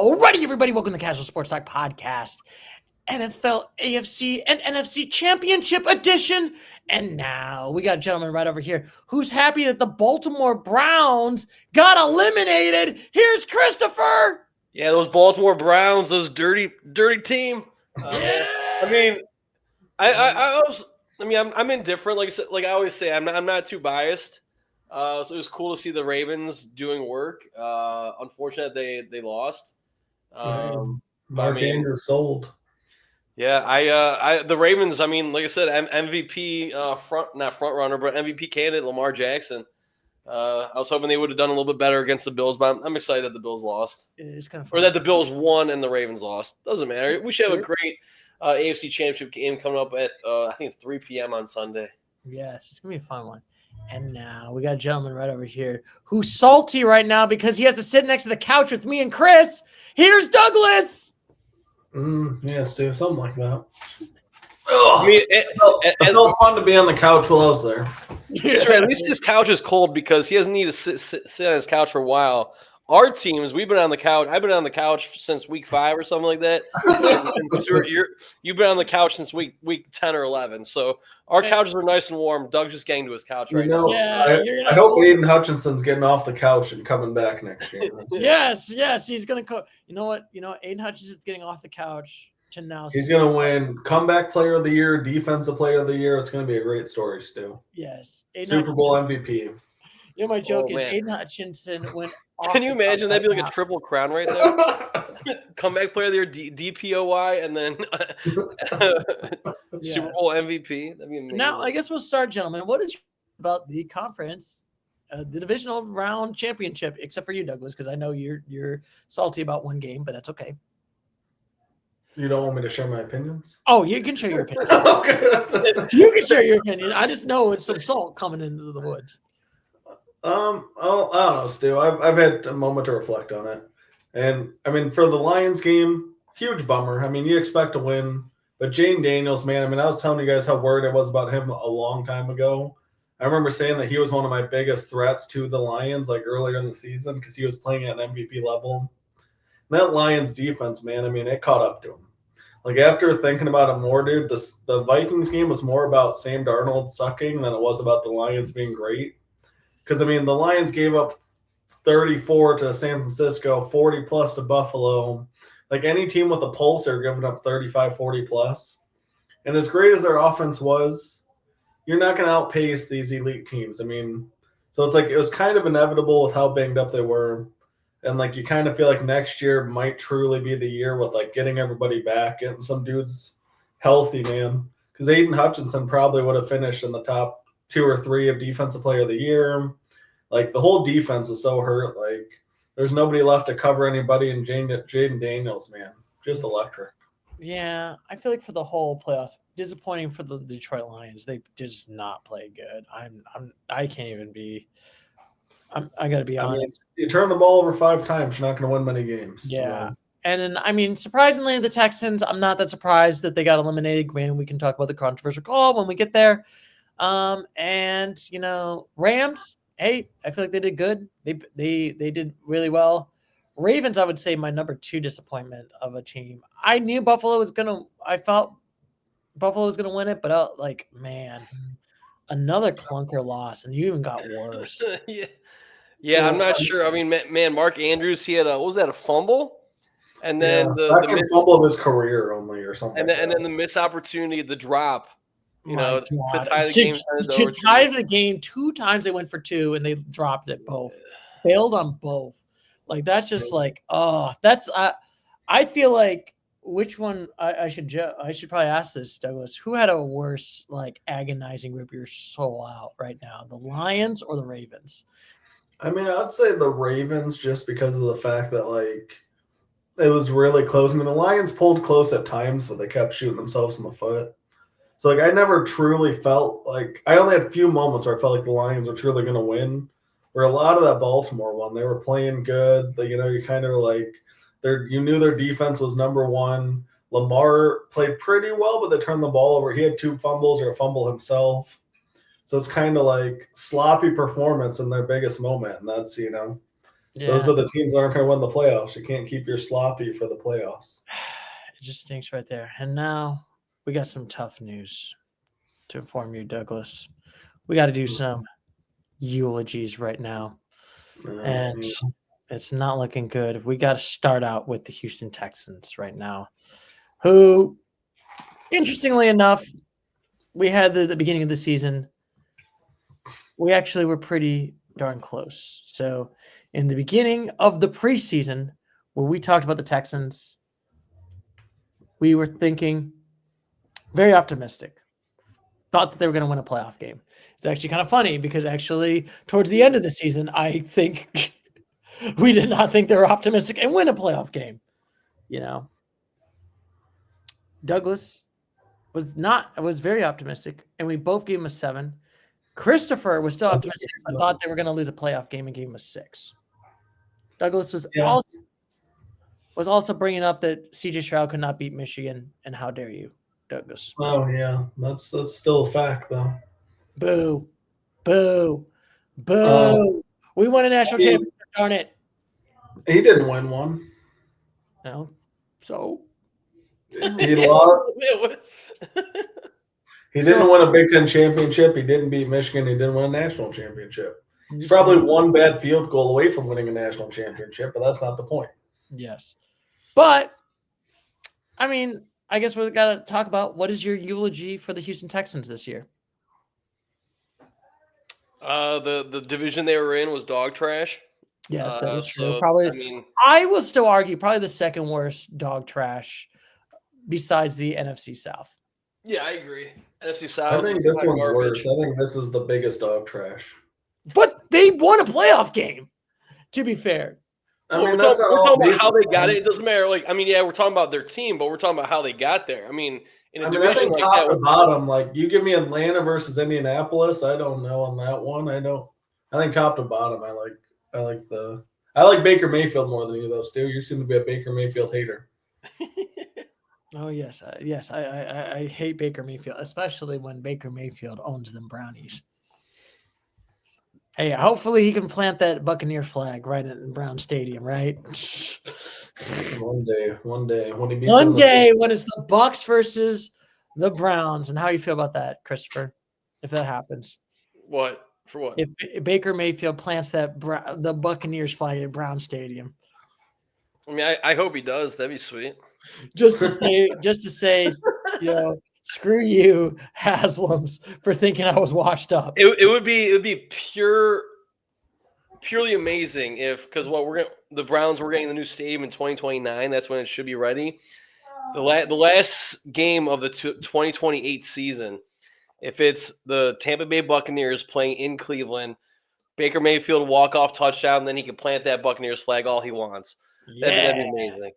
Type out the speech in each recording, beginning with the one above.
Alrighty, everybody, welcome to the Casual Sports Talk Podcast, NFL, AFC, and NFC Championship Edition. And now we got a gentleman right over here who's happy that the Baltimore Browns got eliminated. Here's Christopher. Yeah, those Baltimore Browns, those dirty team. Yeah. I'm indifferent. Like I always say, I'm not too biased. So it was cool to see the Ravens doing work. Unfortunate they lost. Mark Andrews sold. Yeah, the Ravens. I mean, like I said, MVP not front runner, but MVP candidate Lamar Jackson. I was hoping they would have done a little bit better against the Bills, but I'm excited that the Bills lost. It is kind of or that the Bills won and the Ravens lost. Doesn't matter. We should have a great AFC Championship game coming up at I think it's 3 p.m. on Sunday. Yes, it's gonna be a fun one. And now we got a gentleman right over here who's salty right now because he has to sit next to the couch with me and Chris. Here's Douglas. Yeah, Stu, something like that. I mean, it felt fun to be on the couch while I was there. Sure, at least his couch is cold because he doesn't need to sit on his couch for a while. Our teams, we've been on the couch. I've been on the couch since week 5 or something like that. and Stuart, you've been on the couch since week 10 or 11. So our couches are nice and warm. Doug's just getting to his couch right now. Yeah, I hope Aiden Hutchinson's getting off the couch and coming back next year. Yes, he's gonna go. You know what? Aiden Hutchinson's getting off the couch to now. He's gonna win comeback player of the year, defensive player of the year. It's gonna be a great story, Stu. Yes, Super Bowl MVP. My joke is Aiden Hutchinson went. Can you imagine that'd be like a triple crown right there? Comeback player of the year, DPOY, and then Super Bowl MVP. That'd be amazing. Now, I guess we'll start, gentlemen. What is about the conference, the divisional round championship, except for you, Douglas, because I know you're salty about one game, but that's okay. You don't want me to share my opinions? Oh, you can share your opinion. Okay. You can share your opinion. I just know it's some salt coming into the woods. I don't know, Stu. I've had a moment to reflect on it. And, I mean, for the Lions game, huge bummer. I mean, you expect to win. But Jaden Daniels, man, I mean, I was telling you guys how worried I was about him a long time ago. I remember saying that he was one of my biggest threats to the Lions, like, earlier in the season because he was playing at an MVP level. And that Lions defense, man, I mean, it caught up to him. Like, after thinking about it more, dude, the Vikings game was more about Sam Darnold sucking than it was about the Lions being great. Because, I mean, the Lions gave up 34 to San Francisco, 40-plus to Buffalo. Like, any team with a pulse, they're giving up 35, 40-plus. And as great as their offense was, you're not going to outpace these elite teams. I mean, so it's like it was kind of inevitable with how banged up they were. And, like, you kind of feel like next year might truly be the year with, like, getting everybody back, getting some dudes healthy, man. Because Aiden Hutchinson probably would have finished in the top 2 or 3 of defensive player of the year. Like, the whole defense was so hurt. Like, there's nobody left to cover anybody. And Jaden Daniels, man, just electric. Yeah, I feel like for the whole playoffs, disappointing for the Detroit Lions. They just not play good. I can't even be. I got to be honest. Mean, you turn the ball over 5 times, you're not going to win many games. Yeah. So. And then, I mean, surprisingly, the Texans, I'm not that surprised that they got eliminated. Granted, we can talk about the controversial call when we get there. And Rams, hey, I feel like they did good. They did really well. Ravens, I would say my number 2 disappointment of a team. I knew Buffalo was I felt Buffalo was gonna win it, but man, another clunker loss, and you even got worse. Yeah, I'm not sure. I mean, man, Mark Andrews, he had what was that, a fumble? And then the second fumble of his career only or something. And then the missed opportunity, the drop. To tie the game. To tie the game 2 times, they went for 2 and they dropped it both. Failed on both. Like, that's just like, that's I feel like which one I should probably ask this, Douglas. Who had a worse, like, agonizing rip your soul out right now, the Lions or the Ravens? I mean, I'd say the Ravens just because of the fact that, like, it was really close. I mean, the Lions pulled close at times, but they kept shooting themselves in the foot. So, like, I never truly felt like – I only had a few moments where I felt like the Lions were truly going to win. Where a lot of that Baltimore one, they were playing good. You kind of like – you knew their defense was number 1. Lamar played pretty well, but they turned the ball over. He had 2 fumbles or a fumble himself. So it's kind of like sloppy performance in their biggest moment. And that's, Those are the teams that aren't going to win the playoffs. You can't keep your sloppy for the playoffs. It just stinks right there. And now we got some tough news to inform you, Douglas. We got to do some eulogies right now. And it's not looking good. We got to start out with the Houston Texans right now, who, interestingly enough, we had the beginning of the season. We actually were pretty darn close. So in the beginning of the preseason, where we talked about the Texans, we were thinking very optimistic. Thought that they were going to win a playoff game. It's actually kind of funny because actually towards the end of the season, I think we did not think they were optimistic and win a playoff game. You know, Douglas was very optimistic, and we both gave him a 7. Christopher was still optimistic, but thought they were going to lose a playoff game and gave him a 6. Douglas was also bringing up that CJ Stroud could not beat Michigan, and how dare you, Douglas? Oh yeah, that's still a fact though. Boo, boo, boo! We won a national championship. Darn it! He didn't win one. No, so he lost. He didn't win a Big Ten championship. He didn't beat Michigan. He didn't win a national championship. He's probably one bad field goal away from winning a national championship, but that's not the point. Yes. But, I mean, I guess we've got to talk about what is your eulogy for the Houston Texans this year? The division they were in was dog trash. Yes, that is true. So, probably, I will still argue probably the second worst dog trash besides the NFC South. Yeah, I agree. NFC South. I think this one's worse. I think this is the biggest dog trash. But they won a playoff game, to be fair. We're talking about how they got it. It doesn't matter. Like, I mean, yeah, we're talking about their team, but we're talking about how they got there. I mean, in a division like top to bottom, like you give me Atlanta versus Indianapolis, I don't know on that one. I think top to bottom, I like Baker Mayfield more than you though, Stu. You seem to be a Baker Mayfield hater. Oh yes, yes. I hate Baker Mayfield, especially when Baker Mayfield owns them Brownies. Hey, hopefully he can plant that Buccaneer flag right in Brown Stadium, right? One day when he beats when it's the Bucs versus the Browns, and how you feel about that, Christopher? If that happens, what for what? If Baker Mayfield plants the Buccaneers flag at Brown Stadium, I mean, I hope he does. That'd be sweet. Just to say, you know, screw you, Haslams, for thinking I was washed up. It would be purely amazing if, because the Browns were getting the new stadium in 2029. That's when it should be ready. The last game of the 2028 season, if it's the Tampa Bay Buccaneers playing in Cleveland, Baker Mayfield walk-off touchdown, and then he can plant that Buccaneers flag all he wants. That'd be amazing.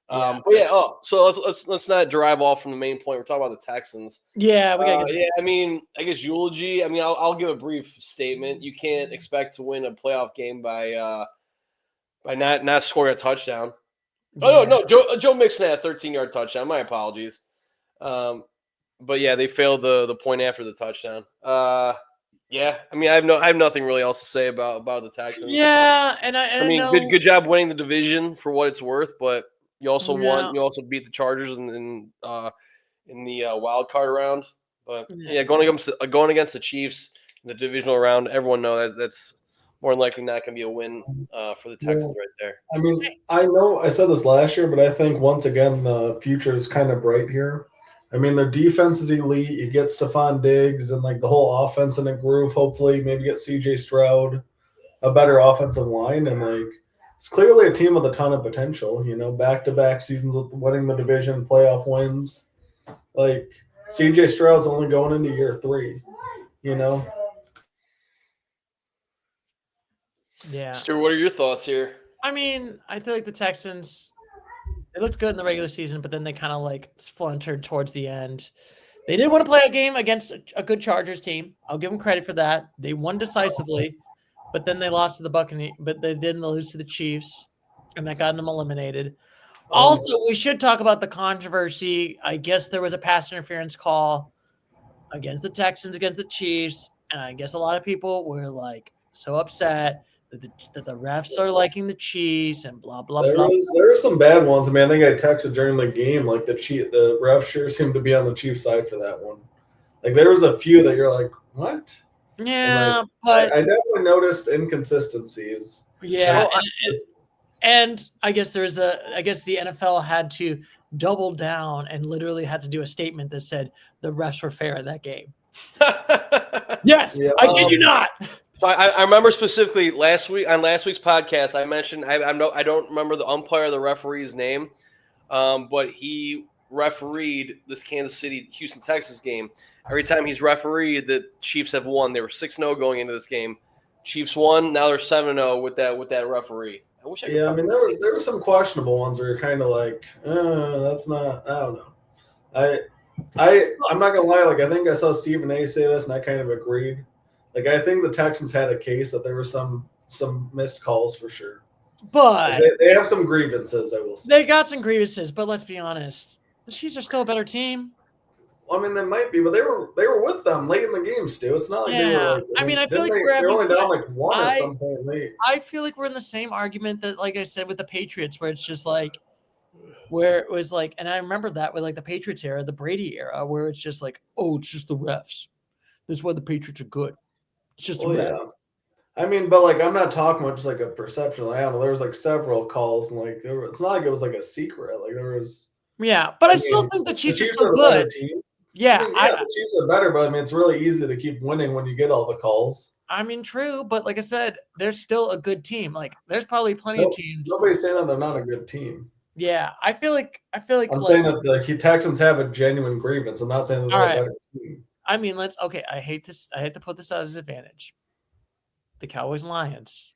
But yeah. Oh, so let's not drive off from the main point. We're talking about the Texans. Yeah, we got. Yeah, I mean, I guess eulogy. I mean, I'll give a brief statement. You can't expect to win a playoff game by not scoring a touchdown. Yeah. Oh no, Joe Mixon had a 13-yard touchdown. My apologies. But yeah, they failed the point after the touchdown. Yeah, I mean, I have nothing really else to say about the Texans. Yeah, and I mean, know, good job winning the division for what it's worth, but you also won. You also beat the Chargers in the wild card round. But yeah, going against the Chiefs in the divisional round, everyone knows that's more than likely not going to be a win for the Texans right there. I mean, I know I said this last year, but I think once again the future is kind of bright here. I mean, their defense is elite. You get Stephon Diggs and like the whole offense in a groove. Hopefully, maybe get CJ Stroud, a better offensive line, and like it's clearly a team with a ton of potential. You know, back-to-back seasons with winning the division, playoff wins. Like CJ Stroud's only going into year 3. You know. Yeah. Stuart, what are your thoughts here? I mean, I feel like the Texans. It looked good in the regular season, but then they kind of like splintered towards the end. They did want to play a game against a good Chargers team. I'll give them credit for that. They won decisively, but then they lost to the Buccaneers. But they didn't lose to the Chiefs, and that got them eliminated. Also, we should talk about the controversy. I guess there was a pass interference call against the Texans, against the Chiefs, and I guess a lot of people were like so upset that the refs are liking the Chiefs and blah blah There blah. were some bad ones. I mean, I think I texted during the game, like the ref sure seemed to be on the Chiefs side for that one. Like there was a few that you're like, what? Yeah, Like, but I definitely noticed inconsistencies. yeah, Just- and I guess the NFL had to double down and literally had to do a statement that said the refs were fair in that game. Yes, Yeah, I kid you not. So I remember specifically last week's podcast. I mentioned I don't remember the umpire or the referee's name, but he refereed this Kansas City Houston Texas game. Every time he's refereed, the Chiefs have won. They were 6-0 going into this game. Chiefs won. Now they're 7-0 with that referee. I wish I could. yeah, I mean there were some questionable ones where you're kind of like, that's not. I don't know. I'm not gonna lie. Like I think I saw Stephen A. say this, and I kind of agreed. Like I think the Texans had a case that there were some missed calls for sure. But They have some grievances, I will say. they got some grievances. But let's be honest, the Chiefs are still a better team. Well, I mean, they might be, but they were with them late in the game, Stu. It's not like they were like. I mean, I feel like they're only down like one at some point late. I feel like we're in the same argument that, like I said, with the Patriots, where it's just like, where it was like, and I remember that with like the Patriots era, the Brady era, where it's just like, oh, it's just the refs. This is why the Patriots are good. It's just the refs. Yeah. I mean, but like I'm not talking about just like a perception. Like, I don't know. There was like several calls, and like it's not like it was like a secret. Like there was. Yeah, but I still think the Chiefs are still a good. better team. Yeah, the Chiefs are better, but I mean, it's really easy to keep winning when you get all the calls. I mean, true, but like I said, they're still a good team. Like, there's probably plenty of teams. Nobody's saying that they're not a good team. Yeah, I feel like I'm saying that the Texans have a genuine grievance. I'm not saying that they're a better team. I mean, I hate this. I hate to put this out as an advantage. The Cowboys and Lions.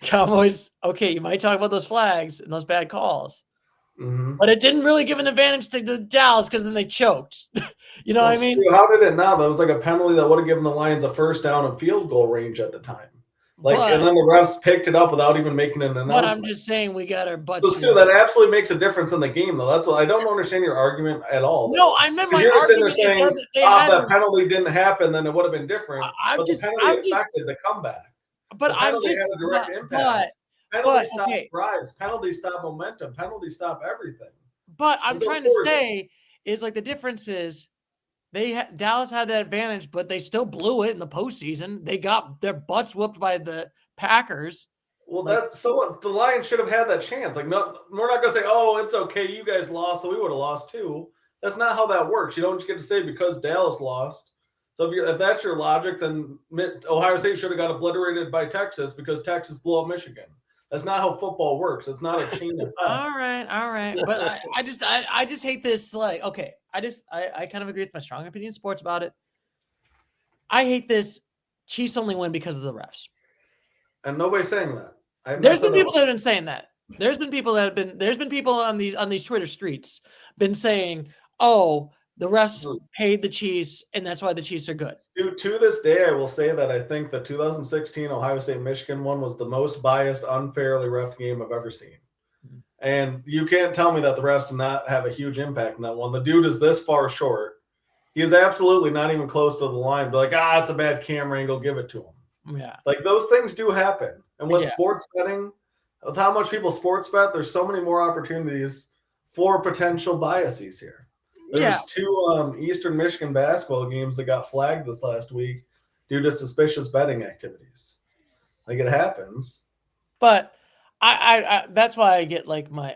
Cowboys, okay, you might talk about those flags and those bad calls. Mm-hmm. But it didn't really give an advantage to the Dallas because then they choked. You know what I mean? How did it not? That was like a penalty that would have given the Lions a first down and field goal range at the time. And then the refs picked it up without even making an announcement. But I'm just saying we got our butts. So, Stu, that absolutely makes a difference in the game, though. That's what I don't understand your argument at all. No, I meant my you're argument. Sitting there saying, that penalty didn't happen, then it would have been different. But the penalty affected the comeback. But I'm just. Had a direct impact. Penalties stop drives. Penalties stop momentum. Penalties stop everything. But I'm trying to say is like the difference is Dallas had that advantage, but they still blew it in the postseason. They got their butts whooped by the Packers. Well, the Lions should have had that chance. Like, no, we're not gonna say, "Oh, it's okay, you guys lost, so we would have lost too." That's not how that works. You don't get to say because Dallas lost. So if that's your logic, then Ohio State should have got obliterated by Texas because Texas blew up Michigan. That's not how football works. It's not a chain effect. All right. But I just hate this. Like, okay, I kind of agree with my strong opinion sports about it. I hate this. Chiefs only win because of the refs. And nobody's saying that. There's been people that have been saying that. There's been people on these Twitter streets been saying, "Oh, the refs paid the Chiefs, and that's why the Chiefs are good." To this day, I will say that I think the 2016 Ohio State-Michigan one was the most biased, unfairly ref game I've ever seen. And you can't tell me that the refs did not have a huge impact in that one. The dude is this far short. He is absolutely not even close to the line. But like, it's a bad camera angle, give it to him. Yeah. Like those things do happen. And with sports betting, with how much people sports bet, there's so many more opportunities for potential biases here. There's two Eastern Michigan basketball games that got flagged this last week due to suspicious betting activities. Like it happens. But I that's why I get like my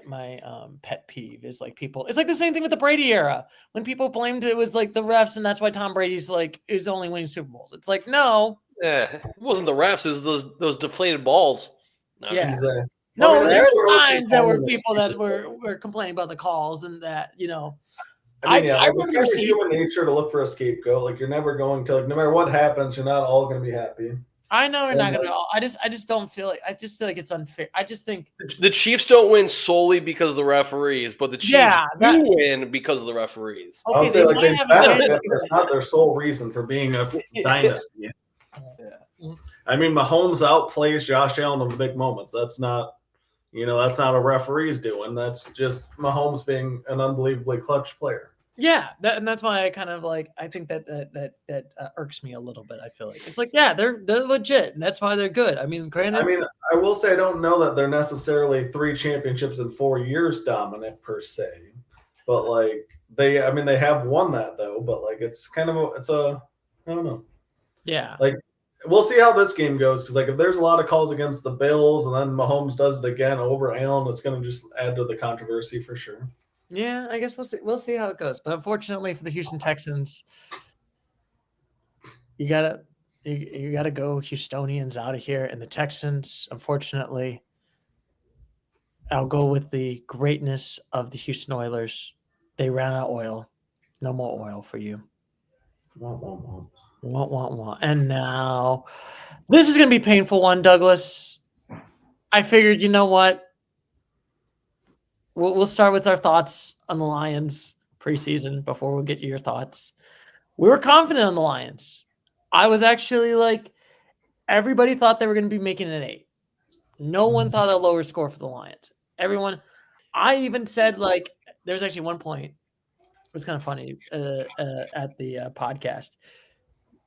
pet peeve is like people. It's like the same thing with the Brady era when people blamed it was like the refs and that's why Tom Brady's like is only winning Super Bowls. It's like no. Yeah, it wasn't the refs. It was those deflated balls. No, there were times that were people that were complaining about the calls and that I remember it's kind of human nature to look for a scapegoat. Like you're never going to, like, no matter what happens, you're not all going to be happy. I know you're not going to. I just don't feel like. I just feel like it's unfair. I just think the Chiefs don't win solely because of the referees, but the Chiefs do win because of the referees. Okay, I'll say like they benefit. It's not their sole reason for being a dynasty. I mean, Mahomes outplays Josh Allen in the big moments. That's not, that's not a referee's doing. That's just Mahomes being an unbelievably clutch player. Yeah, and that's why I kind of like. I think that irks me a little bit. I feel like it's like, yeah, they're legit, and that's why they're good. I mean, granted, I mean, I will say I don't know that they're necessarily 3 championships in 4 years dominant per se, but like they have won that though. But like it's kind of I don't know. yeah, Like we'll see how this game goes because like if there's a lot of calls against the Bills and then Mahomes does it again over Allen, it's going to just add to the controversy for sure. yeah. I guess we'll see. We'll see how it goes. But unfortunately for the Houston Texans, you gotta go Houstonians out of here, and the Texans, unfortunately, I'll go with the greatness of the Houston Oilers. They ran out of oil. No more oil for you. Womp, womp, womp. Wah, wah, wah. And now this is going to be a painful one, Douglas. I figured, you know what? We'll start with our thoughts on the Lions preseason before we get your thoughts. We were confident on the Lions. I was actually like, everybody thought they were going to be making an 8. No one thought a lower score for the Lions. Everyone, I even said, like, there's actually one point. It was kind of funny at the podcast.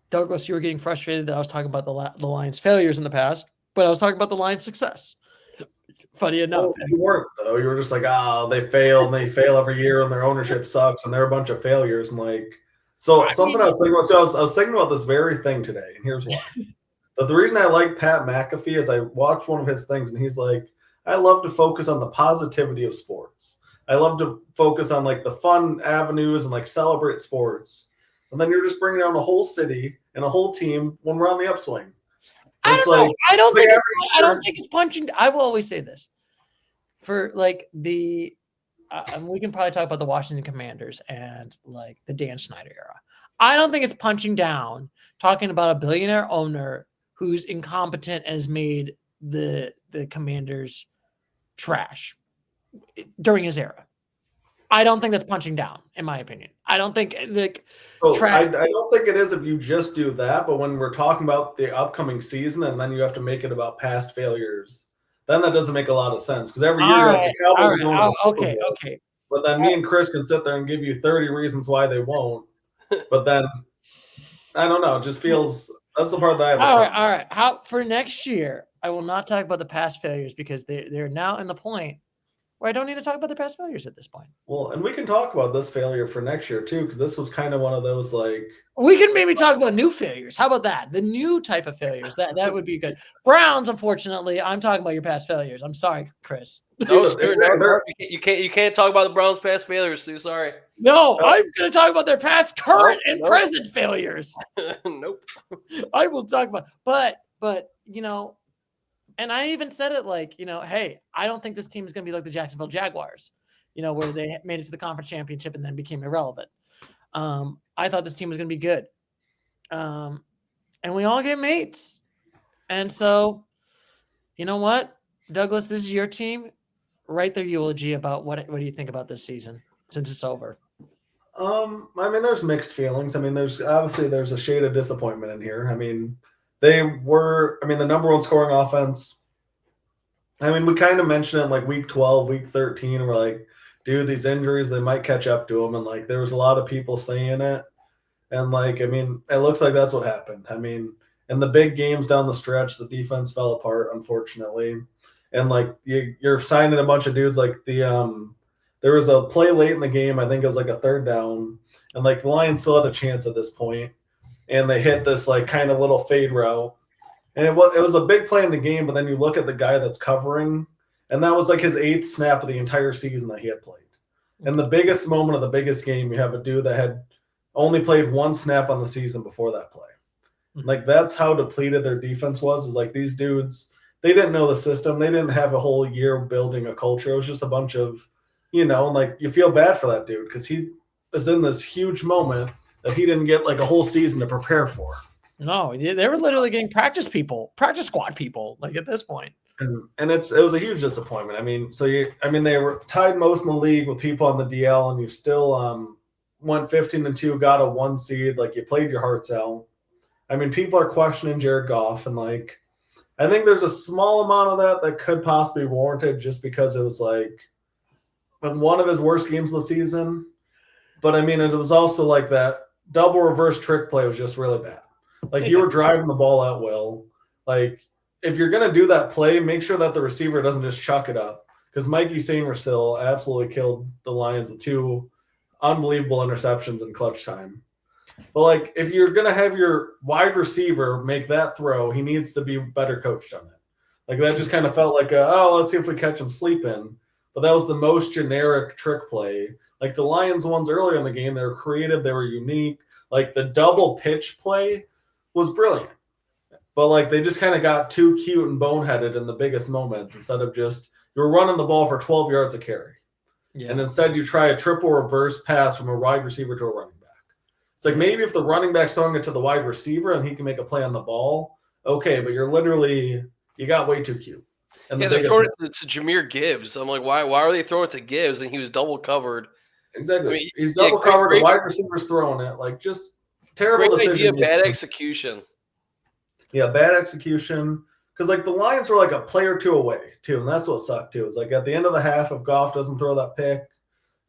Douglas, you were getting frustrated that I was talking about the Lions' failures in the past, but I was talking about the Lions' success. Funny enough. Well, you weren't though. You were just like, they fail and they fail every year and their ownership sucks and they're a bunch of failures. And like, so I was thinking about. So I was thinking about this very thing today, and here's why. But the reason I like Pat McAfee is I watched one of his things, and he's like, I love to focus on the positivity of sports. I love to focus on like the fun avenues and like celebrate sports. And then you're just bringing down a whole city and a whole team when we're on the upswing. I don't know. I don't think it's punching. I will always say this for like the. We can probably talk about the Washington Commanders and like the Dan Snyder era. I don't think it's punching down talking about a billionaire owner who's incompetent and has made the Commanders trash during his era. I don't think that's punching down, in my opinion. I don't think like. I don't think it is if you just do that. But when we're talking about the upcoming season, and then you have to make it about past failures, then that doesn't make a lot of sense because every year the Cowboys are going to the Super Bowl. Okay. But then me and Chris can sit there and give you 30 reasons why they won't. But then I don't know. It just feels that's the part that I have. All right. How for next year? I will not talk about the past failures because they're now in the point where I don't need to talk about the past failures at this point. Well, and we can talk about this failure for next year too, because this was kind of one of those like we can maybe talk about new failures. How about that? The new type of failures. That would be good. Browns, unfortunately, I'm talking about your past failures. I'm sorry, Chris. No, you can't talk about the Browns' past failures, Stu. Sorry. No, I'm going to talk about their past, current, and present failures. Nope. I will talk about, but you know. And I even said it like, hey, I don't think this team is going to be like the Jacksonville Jaguars, where they made it to the conference championship and then became irrelevant. I thought this team was going to be good. And we all get mates. And so, you know what, Douglas, this is your team. Write their eulogy about what do you think about this season since it's over? I mean, there's mixed feelings. I mean, there's a shade of disappointment in here. I mean, they were, the number one scoring offense. I mean, we kind of mentioned it in like week 12, week 13. We're like, dude, these injuries, they might catch up to them. And like, there was a lot of people saying it. And like, it looks like that's what happened. In the big games down the stretch, the defense fell apart, unfortunately. And like, you're signing a bunch of dudes like there was a play late in the game. I think it was like a third down. And like, the Lions still had a chance at this point. And they hit this like kind of little fade route. And it was a big play in the game, but then you look at the guy that's covering, and that was like his 8th snap of the entire season that he had played. And the biggest moment of the biggest game, you have a dude that had only played 1 snap on the season before that play. Like, that's how depleted their defense was, is like these dudes, they didn't know the system. They didn't have a whole year building a culture. It was just a bunch of, and like you feel bad for that dude because he was in this huge moment that he didn't get like a whole season to prepare for. No, they were literally getting practice squad people, like at this point. And it was a huge disappointment. They were tied most in the league with people on the DL, and you still went 15-2, got a 1 seed. Like, you played your hearts out. People are questioning Jared Goff, and like, I think there's a small amount of that could possibly be warranted just because it was like one of his worst games of the season. But I mean, it was also like that double reverse trick play was just really bad. Like you were driving the ball at will. Like if you're gonna do that play, make sure that the receiver doesn't just chuck it up. Because Mikey Sainristil absolutely killed the Lions with 2 unbelievable interceptions in clutch time. But like if you're gonna have your wide receiver make that throw, he needs to be better coached on it. Like that just kind of felt like let's see if we catch him sleeping. But that was the most generic trick play. Like the Lions ones earlier in the game, they were creative, they were unique. Like the double pitch play was brilliant. But like they just kind of got too cute and boneheaded in the biggest moments instead of just you're running the ball for 12 yards a carry. Yeah. And instead you try a triple reverse pass from a wide receiver to a running back. It's like maybe if the running back's throwing it to the wide receiver and he can make a play on the ball, okay, but you got way too cute. And they're throwing it to Jahmyr Gibbs. I'm like, why are they throwing it to Gibbs? And he was double covered. Exactly. I mean, he's double covered. The wide receiver's throwing it. Like, just terrible decision. Idea, bad execution. Yeah, bad execution. Because, like, the Lions were, like, a play or 2 away, too. And that's what sucked, too. It's like at the end of the half, if Goff doesn't throw that pick,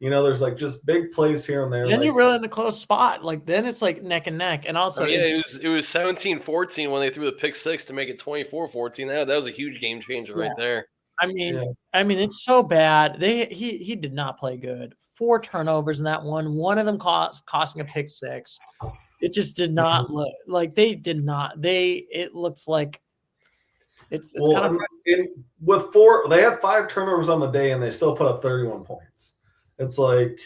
there's, like, just big plays here and there. Then you're really in a close spot. Like, then it's, like, neck and neck. And also, it was 17-14 when they threw the pick 6 to make it 24-14. That was a huge game changer right there. I mean, it's so bad. He did not play good. 4 turnovers in that one. One of them costing a pick 6. It just did not look like they did not. It looks like it's kind of with 4. They had 5 turnovers on the day, and they still put up 31 points. It's like,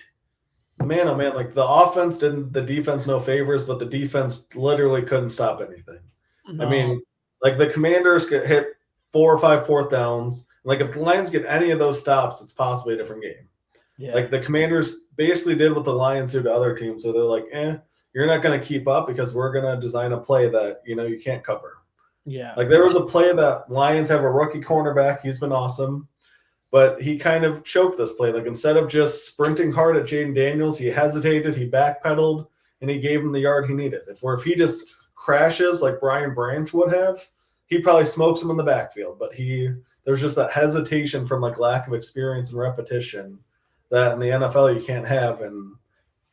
man, oh man, like the offense didn't the defense no favors, but the defense literally couldn't stop anything. No. I mean, like the Commanders get hit 4 or 5 fourth downs. Like if the Lions get any of those stops, it's possibly a different game. Yeah. Like the Commanders basically did what the Lions do to other teams. So they're like, you're not going to keep up because we're going to design a play that, you can't cover. Yeah. Like there was a play that Lions have a rookie cornerback. He's been awesome. But he kind of choked this play. Like instead of just sprinting hard at Jaden Daniels, he hesitated, he backpedaled, and he gave him the yard he needed. If he just crashes like Brian Branch would have, he probably smokes him in the backfield. But there's just that hesitation from like lack of experience and repetition that in the NFL you can't have. And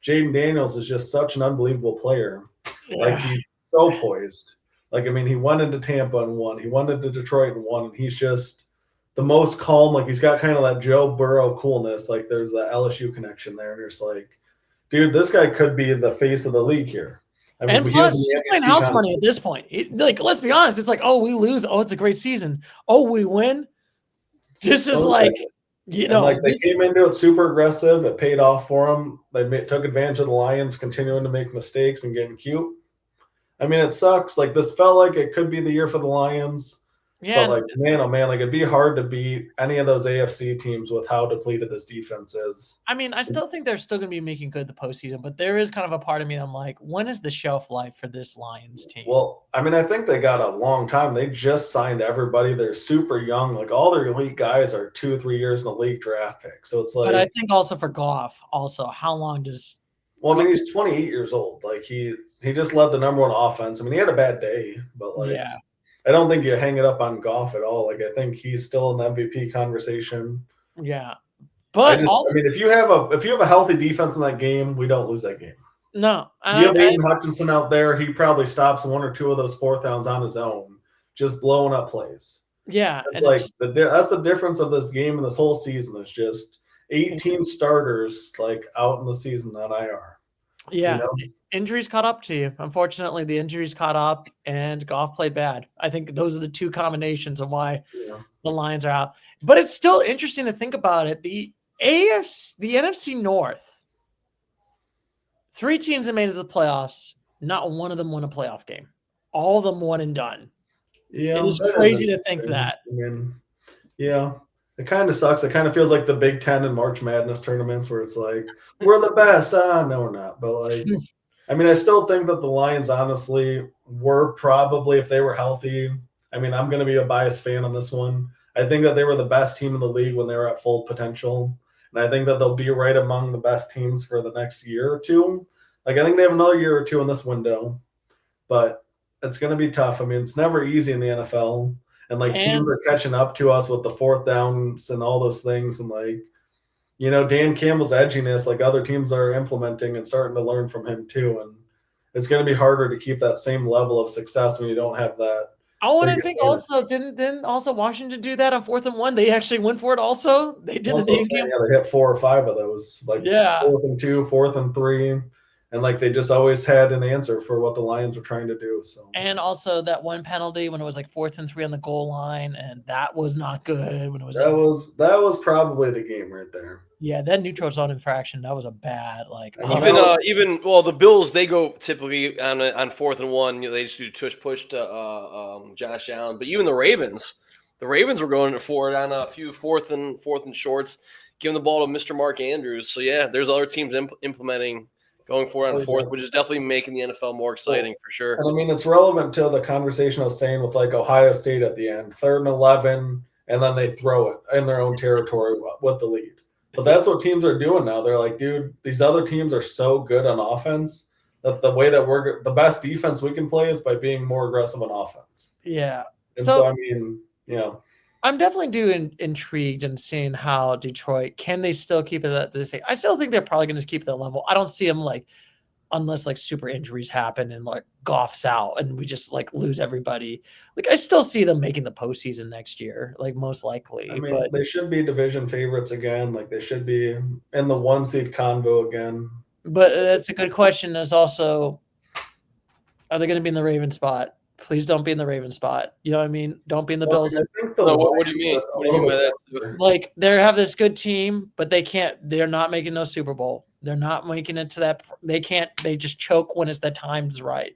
Jaden Daniels is just such an unbelievable player. Yeah. Like he's so poised. Like, I mean, he went into Tampa and won. He went into Detroit and won. And he's just the most calm. Like he's got kind of that Joe Burrow coolness. Like there's the LSU connection there. And it's like, dude, this guy could be the face of the league here. I mean, and plus, he's playing house money at this point. Like, let's be honest. It's like, oh, we lose. Oh, it's a great season. Oh, we win. This is like, they came into it super aggressive. It paid off for them. They took advantage of the Lions continuing to make mistakes and getting cute. I mean, it sucks. Like this felt like it could be the year for the Lions. Yeah. But like, man, oh man, like it'd be hard to beat any of those AFC teams with how depleted this defense is. I mean, I still think they're still going to be making good the postseason, but there is kind of a part of me I'm like, when is the shelf life for this Lions team? Well, I mean, I think they got a long time. They just signed everybody. They're super young. Like all their elite guys are 2 or 3 years in the league draft pick. So it's like, but I think also for Goff, how long does? Well, I mean, he's 28 years old. Like he just led the number 1 offense. I mean, he had a bad day, but like, yeah. I don't think you hang it up on Goff at all. Like I think he's still an MVP conversation. Yeah, but I mean, if you have a healthy defense in that game, we don't lose that game. No, you have Aiden Hutchinson out there. He probably stops 1 or 2 of those 4th downs on his own, just blowing up plays. Yeah, it's like that's the difference of this game and this whole season. It's just 18 starters like out in the season on IR. Yeah. Injuries caught up to you. Unfortunately, the injuries caught up and Goff played bad. I think those are the 2 combinations of why the Lions are out. But it's still interesting to think about it. The NFC North, 3 teams that made it to the playoffs. Not one of them won a playoff game. All of them one and done. Yeah. It is crazy to think that. I mean, yeah. It kind of sucks. It kind of feels like the Big Ten and March Madness tournaments where it's like, we're the best. No, we're not. But like, I mean, I still think that the Lions honestly were probably, if they were healthy, I mean, I'm going to be a biased fan on this one. I think that they were the best team in the league when they were at full potential. And I think that they'll be right among the best teams for the next year or 2. Like, I think they have another year or 2 in this window. But it's going to be tough. I mean, it's never easy in the NFL. And, teams are catching up to us with the 4th downs and all those things. And, Dan Campbell's edginess, like other teams are implementing and starting to learn from him too. And it's going to be harder to keep that same level of success when you don't have that. Oh, and I think also didn't also Washington do that on 4th and 1? They actually went for it. Also, they did the game. Yeah, they hit 4 or 5 of those, like 4th and 2, 4th and 3, and like they just always had an answer for what the Lions were trying to do. So, and also that one penalty when it was like 4th and 3 on the goal line, and that was not good. When it was that was probably the game right there. Yeah, that neutral zone infraction, that was a bad even the Bills, they go typically on 4th and 1. They just do push to Josh Allen. But even the Ravens were going for it on a few fourth and shorts, giving the ball to Mr. Mark Andrews. So yeah, there's other teams implementing going for it on 4th, which is definitely making the NFL more exciting for sure. And I mean, it's relevant to the conversation I was saying with like Ohio State at the end, 3rd and 11, and then they throw it in their own territory with the lead. But that's what teams are doing now. They're like, dude, these other teams are so good on offense that the way that the best defense we can play is by being more aggressive on offense. Yeah. And so I mean, I'm definitely intrigued in seeing how Detroit, can they still keep it at this thing? I still think they're probably going to keep that level. I don't see them unless like super injuries happen and like Goff's out and we just like lose everybody. Like I still see them making the postseason next year, like most likely. I mean, they should be division favorites again. Like they should be in the 1 seed convo again. But that's a good question. There's also, are they going to be in the Raven spot? Please don't be in the Raven spot. You know what I mean? Don't be in the Bills. What do you mean? What do you mean by that? Like they have this good team, but they're not making no Super Bowl. They're not making it to that. They can't. They just choke when the time's right.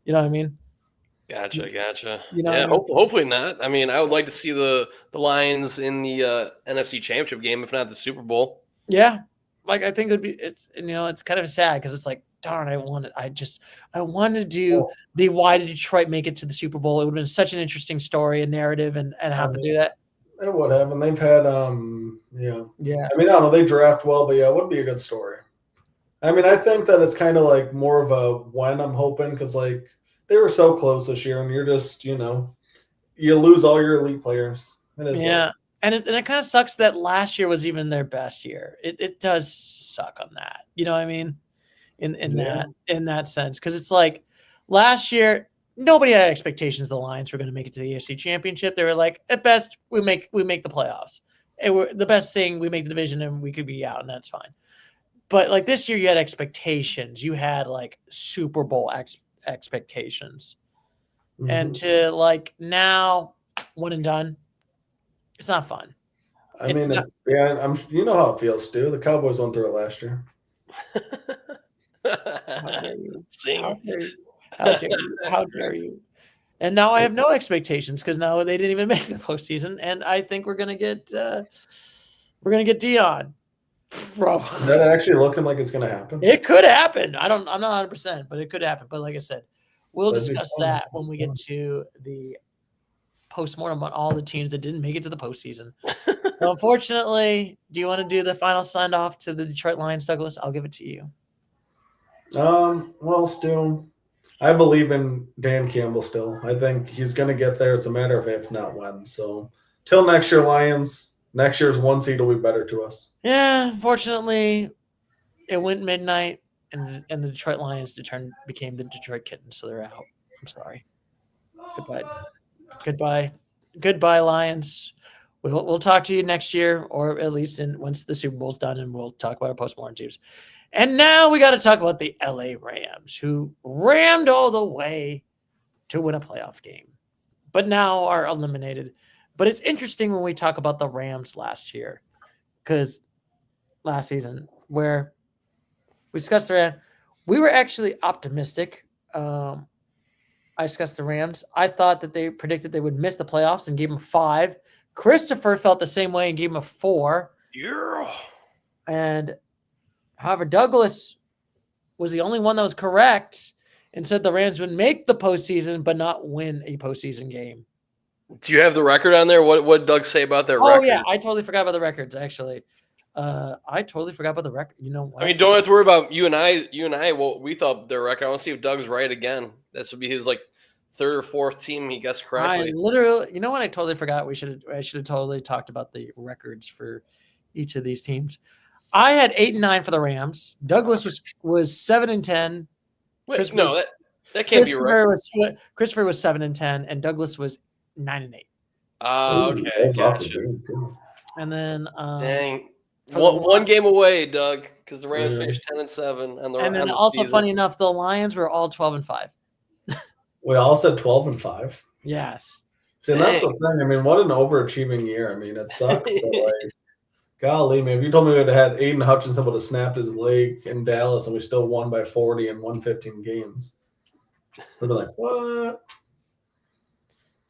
You know what I mean? Gotcha. You know, yeah, hopefully not. I mean, I would like to see the Lions in the NFC Championship game, if not the Super Bowl. Yeah, like I think it's kind of sad because it's like, darn, I wanted to do why did Detroit make it to the Super Bowl? It would have been such an interesting story and narrative, and have to do that. It would have, and they've had yeah. I mean, I don't know, they draft well, but yeah, it would be a good story. I mean, I think that it's kind of like more of a when I'm hoping because like they were so close this year, and you're just you lose all your elite players. And it kind of sucks that last year was even their best year. It does suck on that. You know what I mean? In that sense, because it's like last year nobody had expectations the Lions were going to make it to the AFC Championship. They were like, at best we make the playoffs. The best thing, we make the division and we could be out, and that's fine. But like this year you had expectations. You had like Super Bowl expectations. Mm-hmm. And to like now one and done, it's not fun. I mean, you know how it feels, Stu. The Cowboys went through it last year. How dare you? And now I have no expectations because now they didn't even make the postseason, and I think we're gonna get Dion. Bro, is that actually looking like it's gonna happen? It could happen. I'm not 100%, but it could happen. But like I said, we'll discuss that when we get to the postmortem on all the teams that didn't make it to the postseason. So unfortunately, do you want to do the final sign off to the Detroit Lions, Douglas? I'll give it to you. Well, Stu, I believe in Dan Campbell still. I think he's going to get there. It's a matter of if, not when. So, till next year, Lions. Next year's 1 seed will be better to us. Yeah, unfortunately, it went midnight, and the Detroit Lions became the Detroit Kittens, so they're out. I'm sorry. Goodbye, Lions. We'll talk to you next year, or at least once the Super Bowl's done, and we'll talk about our postmortem teams. And now we got to talk about the LA Rams, who rammed all the way to win a playoff game, but now are eliminated. But it's interesting when we talk about the Rams last season, where we discussed the Rams, we were actually optimistic. I discussed the Rams. I thought that they predicted they would miss the playoffs and gave them 5. Christopher felt the same way and gave them a 4. Yeah. And however, Douglas was the only one that was correct and said the Rams would make the postseason but not win a postseason game. Do you have the record on there? What did Doug say about their record? Oh, yeah. I totally forgot about the records, actually. I totally forgot about the record. You know what? I mean, don't have to worry about you and I. Well, we thought their record. I want to see if Doug's right again. This would be his like 3rd or 4th team he guessed correctly. I literally, you know what? I totally forgot. I should have totally talked about the records for each of these teams. I had 8-9 for the Rams. Douglas was 7-10. Wait, no, that can't be right. Christopher was 7-10, and Douglas was 9-8. Okay, gotcha. And then dang, one game away, Doug, because the Rams finished 10-7, and then also season. Funny enough, the Lions were all 12-5. We all said 12-5. Yes. See, that's the thing. I mean, what an overachieving year. I mean, it sucks, but like, golly, man, if you told me we would have had Aiden Hutchinson would have snapped his leg in Dallas and we still won by 40 and won 15 games, we'd be like, what?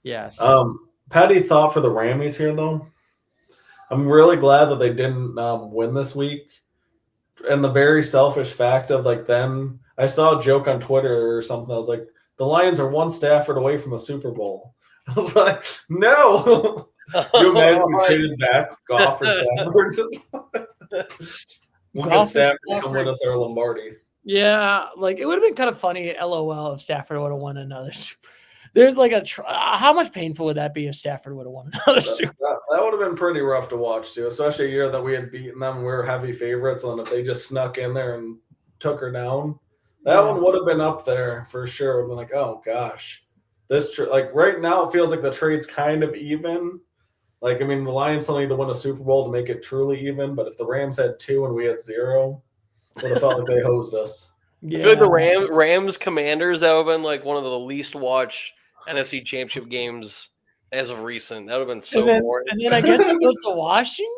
Yes. Petty thought for the Rammies here, though. I'm really glad that they didn't win this week. And the very selfish fact of like them, I saw a joke on Twitter or something. I was like, the Lions are one Stafford away from a Super Bowl. I was like, no. You imagine we traded back Goff or Stafford? We'll get Stafford to come with us our Lombardi. Yeah, like it would have been kind of funny, LOL, if Stafford would have won another Super. There's like how much painful would that be if Stafford would have won another Super? That would have been pretty rough to watch too, especially a year that we had beaten them. We were heavy favorites, and if they just snuck in there and took her down, that one would have been up there for sure. Would have been like, oh gosh, this like right now it feels like the trade's kind of even. Like I mean, the Lions still need to win a Super Bowl to make it truly even. But if the Rams had 2 and we had 0, it would have felt like they hosed us. Yeah. I feel like the Rams Commanders, that would have been like one of the least watched NFC Championship games as of recent. That would have been so boring. And then I guess it goes to Washington.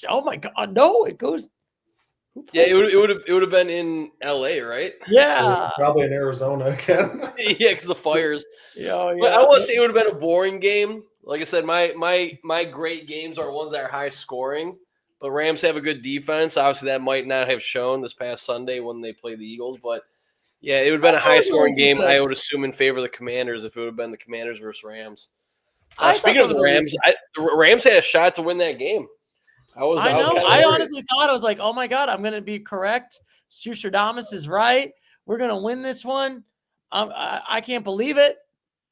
Oh my God, no! It goes. Yeah, it would have been in LA, right? Yeah, probably in Arizona again. Yeah, because the fires. Yeah. But I want to say it would have been a boring game. Like I said, my great games are ones that are high scoring. But Rams have a good defense. Obviously, that might not have shown this past Sunday when they played the Eagles. But yeah, it would have been a high-scoring game, I would assume, in favor of the Commanders if it would have been the Commanders versus Rams. Speaking of the Rams, the Rams had a shot to win that game. I honestly thought, I was like, oh, my God, I'm going to be correct. Sustradamus is right. We're going to win this one. I can't believe it.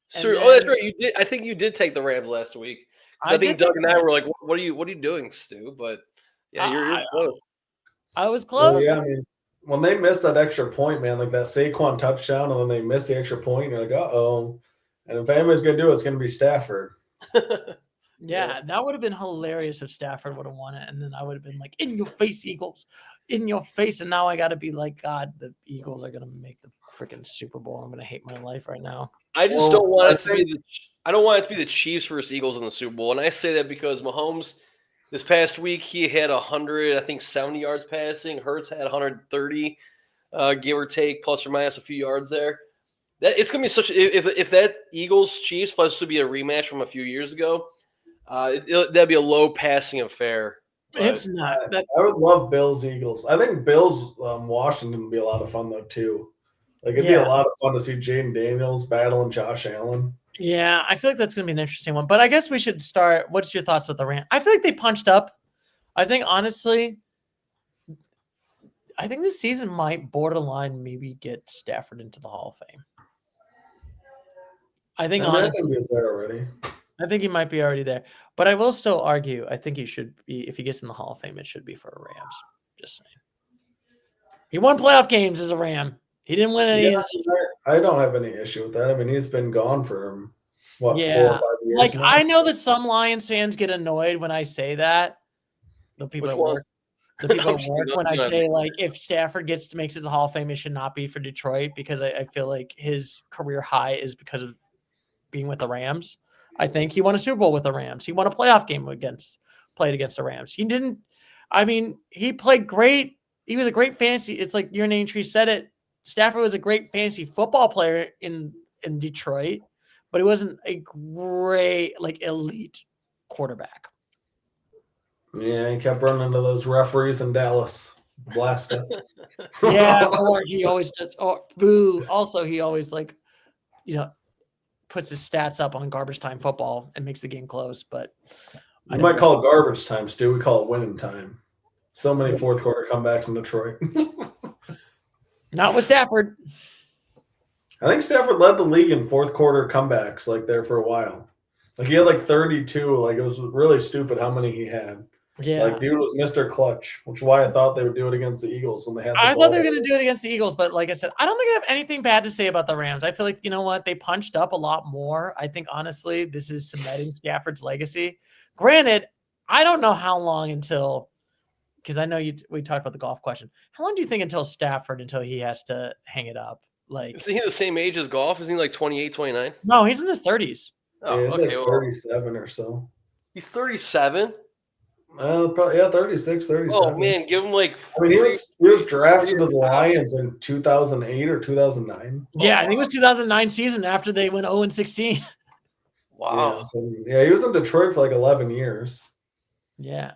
Sure. That's right. You did. I think you did take the Rams last week. I think Doug and I were like, what are you doing, Stu? But, yeah, you're close. I was close. Well, yeah, I mean, when they miss that extra point, man, like that Saquon touchdown, and then they miss the extra point, you're like, uh-oh. And if anybody's going to do it, it's going to be Stafford. Yeah, that would have been hilarious if Stafford would have won it. And then I would have been like, in your face, Eagles. In your face. And now I got to be like, God, the Eagles are going to make the freaking Super Bowl. I'm going to hate my life right now. I just don't want it to be I don't want it to be the Chiefs versus Eagles in the Super Bowl. And I say that because Mahomes – this past week, he had 70 yards passing. Hurts had 130, give or take, plus or minus a few yards there. It's going to be such – if that Eagles-Chiefs plus to be a rematch from a few years ago, that'd be a low passing affair. It's not. I would love Bills-Eagles. I think Bills-Washington would be a lot of fun, though, too. Like, it'd be a lot of fun to see Jaden Daniels battling Josh Allen. Yeah, I feel like that's going to be an interesting one. But I guess we should start. What's your thoughts with the Rams? I feel like they punched up. I think, honestly, this season might borderline maybe get Stafford into the Hall of Fame. I think, honestly, he's there already. I think he might be already there. But I will still argue, I think he should be, if he gets in the Hall of Fame, it should be for Rams. Just saying. He won playoff games as a Ram. He didn't win any. I don't have any issue with that. I mean, he's been gone for 4 or 5 years. Like now? I know that some Lions fans get annoyed when I say that. The people at work. When I say like if Stafford makes it to the Hall of Fame, it should not be for Detroit because I feel like his career high is because of being with the Rams. I think he won a Super Bowl with the Rams. He won a playoff game played against the Rams. He didn't. I mean, he played great. He was a great fantasy. It's like your name tree said it. Stafford was a great fantasy football player in Detroit, but he wasn't a great, like, elite quarterback. Yeah, he kept running into those referees in Dallas. Blast it. Yeah, or he always does. Oh, boo. Also, he always, like, puts his stats up on garbage time football and makes the game close. But you might call it garbage time, Stu. We call it winning time. So many fourth quarter comebacks in Detroit. Not with Stafford. I think Stafford led the league in fourth quarter comebacks like there for a while. Like he had like 32. Like it was really stupid how many he had. Yeah. Like, dude was Mr. Clutch, which is why I thought they would do it against the Eagles when they had the I ball. thought they were going to do it against the Eagles, but like I said, I don't think I have anything bad to say about the Rams. I feel like, you know what? They punched up a lot more. I think, honestly, this is cementing Stafford's legacy. Granted, I don't know how long until – because I know we talked about the golf question. How long do you think until he has to hang it up? Like, Isn't he the same age as Golf? Isn't he like 28, 29? No, he's in his 30s. Oh, Yeah, he's okay. like 37 or so. He's 37? Probably, 36, 37. Oh, man, give him like I mean, he was drafted to the Lions in 2008 or 2009. Yeah, I think it was 2009 season after they went 0-16. Wow. Yeah, so, he was in Detroit for like 11 years. Yeah.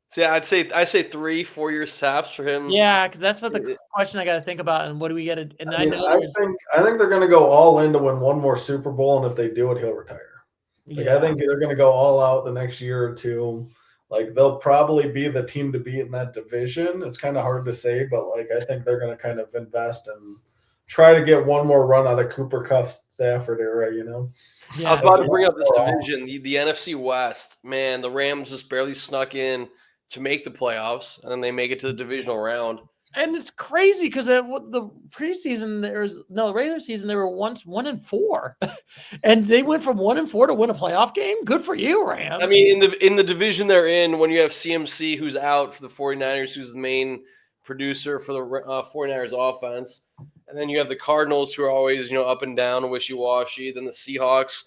So yeah, I'd say 3-4 years tops for him. Yeah, because that's what the question I got to think about. And what do we get? And I think they're going to go all in to win one more Super Bowl, and if they do it, he'll retire. Like, I think they're going to go all out the next year or two. Like, they'll probably be the team to beat in that division. It's kind of hard to say, but like, I think they're going to kind of invest and try to get one more run out of Cooper Kupp's Stafford era. You know. Yeah, I was about to bring up this division, the NFC West. Man, the Rams just barely snuck in to make the playoffs, and then they make it to the divisional round. And it's crazy because the preseason, the regular season, they were once 1-4, and they went from 1-4 to win a playoff game. Good for you, Rams. I mean, in the division they're in, when you have CMC, who's out for the 49ers, who's the main producer for the 49ers offense, and then you have the Cardinals, who are always, up and down, wishy-washy. Then the Seahawks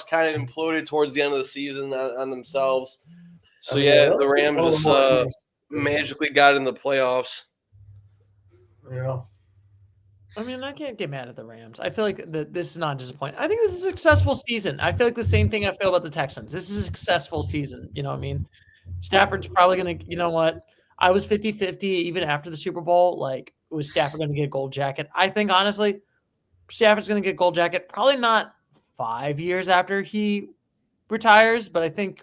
kind of imploded towards the end of the season on themselves. So the Rams just magically got in the playoffs. Yeah. I mean, I can't get mad at the Rams. I feel like this is not disappointing. I think this is a successful season. I feel like the same thing I feel about the Texans. This is a successful season. You know what I mean? Stafford's probably going to, you know what? I was 50-50 even after the Super Bowl. Like, was Stafford going to get a gold jacket? I think, honestly, Stafford's going to get a gold jacket. Probably not 5 years after he retires, but I think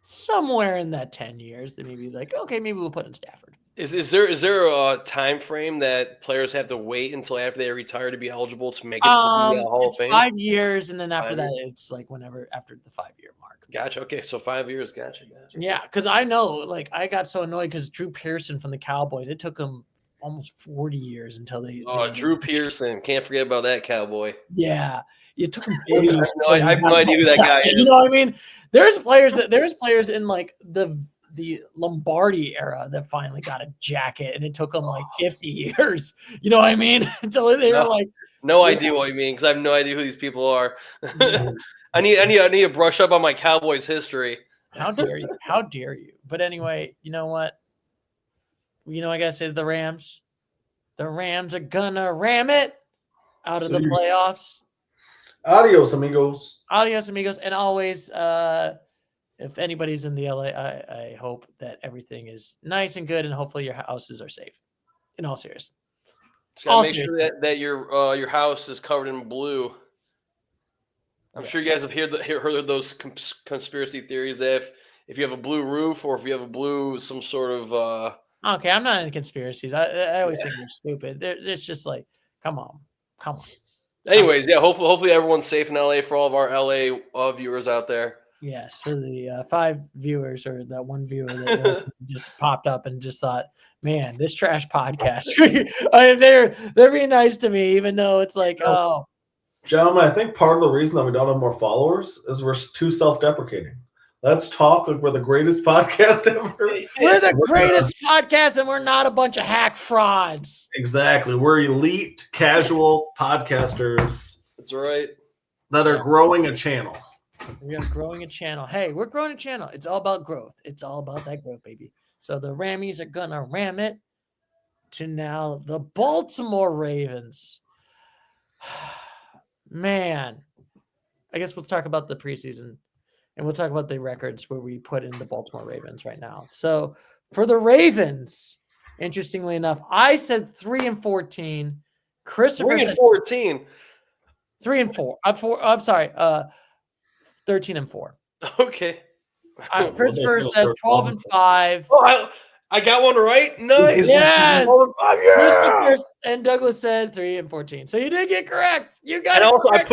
somewhere in that 10 years, they may be like, okay, maybe we'll put in Stafford. Is there a time frame that players have to wait until after they retire to be eligible to make it to the Hall of Fame? 5 years, and then after that, it's like whenever after the 5-year mark. Gotcha. Okay, so 5 years. Gotcha. Yeah, because I know, like, I got so annoyed because Drew Pearson from the Cowboys, it took him almost 40 years until they. Drew Pearson, can't forget about that Cowboy. Yeah, it took him 40 years. I have no idea who that guy is. You know what I mean? There's players in like the Lombardi era that finally got a jacket, and it took them like 50 years. You know what I mean? Until they were like, no idea what you mean, because I have no idea who these people are. I need to brush up on my Cowboys history. How dare you? How dare you? But anyway, you know what? I gotta say to the Rams. The Rams are gonna ram it out of the playoffs. Adios, amigos. Adios, amigos. And always, if anybody's in the LA, I hope that everything is nice and good, and hopefully your houses are safe. In all seriousness. Make sure that your house is covered in blue. I'm sure you guys have heard of those conspiracy theories that if you have a blue roof or if you have a blue some sort of Okay, I'm not into conspiracies. I always think they're stupid. It's just like, come on. Anyways, hopefully everyone's safe in LA for all of our LA viewers out there. Yes, for the 5 viewers or that one viewer that just popped up and just thought, man, this trash podcast. They're being nice to me, even though it's like, oh. Gentlemen, I think part of the reason that we don't have more followers is we're too self-deprecating. Let's talk like we're the greatest podcast ever. We're the greatest podcast, and we're not a bunch of hack frauds. Exactly. We're elite, casual podcasters. That's right. That are growing a channel. We are growing a channel. Hey, we're growing a channel. It's all about growth. It's all about that growth, baby. So the Rammies are going to ram it to now the Baltimore Ravens. Man, I guess we'll talk about the preseason. And we'll talk about the records where we put in the Baltimore Ravens right now. So for the Ravens, interestingly enough, I said 3-14. Christopher 3-14. 3-4. I'm sorry. 13-4. Okay. Christopher said 12-5. Oh, I got one right. Nice. Yes. 12-5. Yeah. Christopher and Douglas said 3-14. So you did get correct. You got it. And also, correct.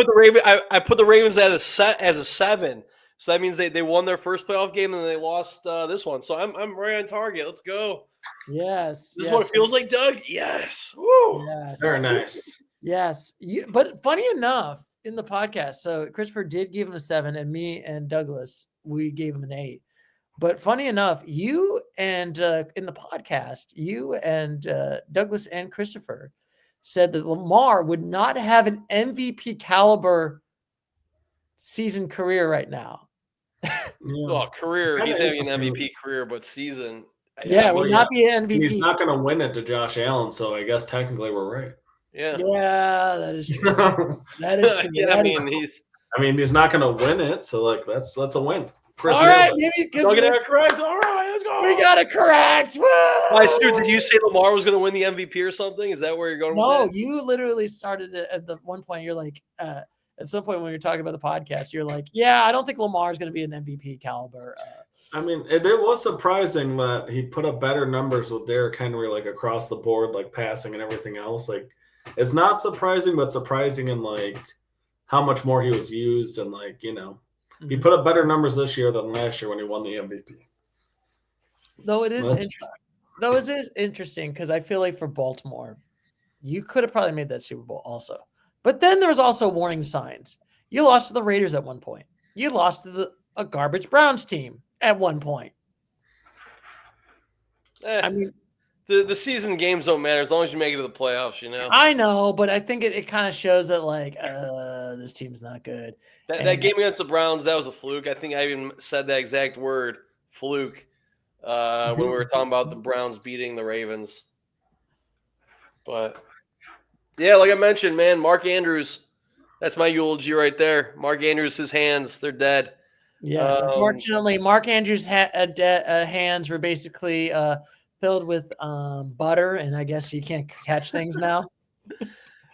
I put the Ravens as a 7. So that means they won their first playoff game and they lost this one. So I'm right on target. Let's go. Yes. This is what it feels like, Doug. Yes. Woo. Yes. Very nice. Yes. But funny enough, in the podcast, so Christopher did give him a 7, and me and Douglas, we gave him an 8. But funny enough, you and in the podcast, you and Douglas and Christopher said that Lamar would not have an MVP caliber season career right now. Oh, career. He's having an MVP career, but season. Yeah, will not be an MVP. He's not going to win it to Josh Allen, so I guess technically we're right. Yeah. Yeah, that is true. That is true. Yeah, he's not going to win it, so like that's a win. Chris all right, maybe don't get it correct. All right, let's go. We got it correct. Why, Stu, did you say Lamar was going to win the MVP or something? Is that where you're going? No, with that? You literally started it at the one point. You're like, at some point when you're talking about the podcast, you're like, yeah, I don't think Lamar is going to be an MVP caliber. I mean, it was surprising that he put up better numbers with Derrick Henry, like across the board, like passing and everything else. Like, it's not surprising, but surprising in like how much more he was used and like, you know. He put up better numbers this year than last year when he won the MVP. Though it is interesting because I feel like for Baltimore, you could have probably made that Super Bowl also. But then there was also warning signs. You lost to the Raiders at one point. You lost to a garbage Browns team at one point. I mean, the season games don't matter as long as you make it to the playoffs, you know. I know, but I think it kind of shows that like this team's not good. That game against the Browns, that was a fluke. I think I even said that exact word, fluke, when we were talking about the Browns beating the Ravens. But yeah, like I mentioned, man, Mark Andrews, that's my eulogy right there. Mark Andrews, his hands, they're dead. Yes, unfortunately, Mark Andrews' hands were basically filled with butter, and I guess he can't catch things now.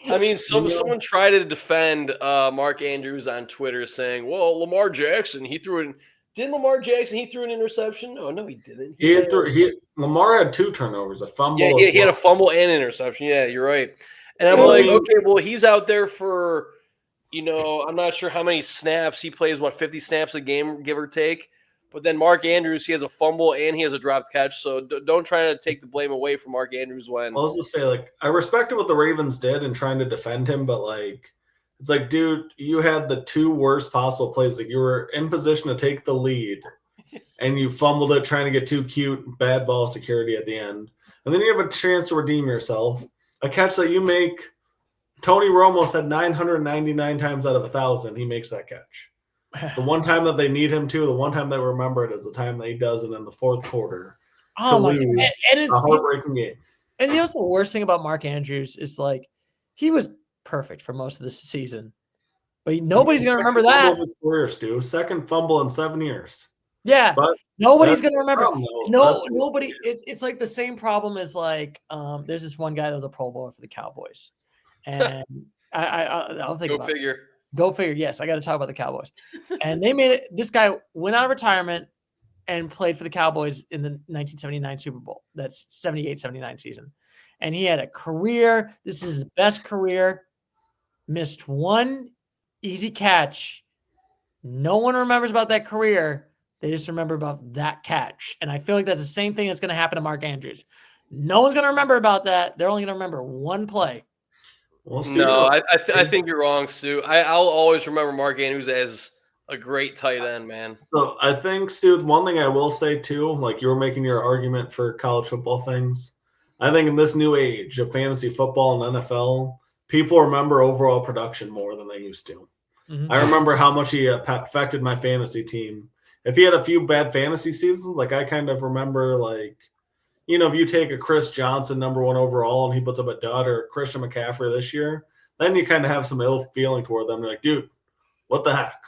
I mean, someone tried to defend Mark Andrews on Twitter saying, well, Lamar Jackson, didn't Lamar Jackson threw an interception? No, he didn't. Lamar had 2 turnovers, a fumble. Yeah, he had a fumble and an interception. Yeah, you're right. And I'm like, okay, well, he's out there for, I'm not sure how many snaps. He plays, 50 snaps a game, give or take. But then Mark Andrews, he has a fumble and he has a dropped catch. So don't try to take the blame away from Mark Andrews when. Well, I was just say, like, I respected what the Ravens did in trying to defend him, but like, it's like, dude, you had the 2 worst possible plays. Like, you were in position to take the lead, and you fumbled it trying to get too cute, bad ball security at the end, and then you have a chance to redeem yourself. A catch that you make. Tony Romo said 999 times out of 1,000 he makes that catch. The one time that they need him to, the one time they remember it is the time that he does it in the 4th quarter. Oh my God. And it's a heartbreaking game. And what's the worst thing about Mark Andrews is like he was perfect for most of this season, but nobody's going to remember that. His career, Stu. 2nd fumble in 7 years. Yeah, but nobody's going to remember. Nobody. It's like the same problem as like there's this one guy that was a Pro Bowler for the Cowboys, and I'll think about it. Go figure. Yes, I got to talk about the Cowboys. And they made it. This guy went out of retirement and played for the Cowboys in the 1979 Super Bowl. That's 78-79 season. And he had a career. This is his best career. Missed 1 easy catch. No one remembers about that career. They just remember about that catch. And I feel like that's the same thing that's going to happen to Mark Andrews. No one's going to remember about that. They're only going to remember 1 play. Well, no, I think you're wrong, Stu. I'll always remember Mark Andrews as a great tight end, man. So I think, Stu, one thing I will say too, like you were making your argument for college football things. I think in this new age of fantasy football and NFL, people remember overall production more than they used to. Mm-hmm. I remember how much he affected my fantasy team. If he had a few bad fantasy seasons, like I kind of remember, like, if you take a Chris Johnson number 1 overall and he puts up a dud, or Christian McCaffrey this year, then you kind of have some ill feeling toward them. You're like, dude, what the heck?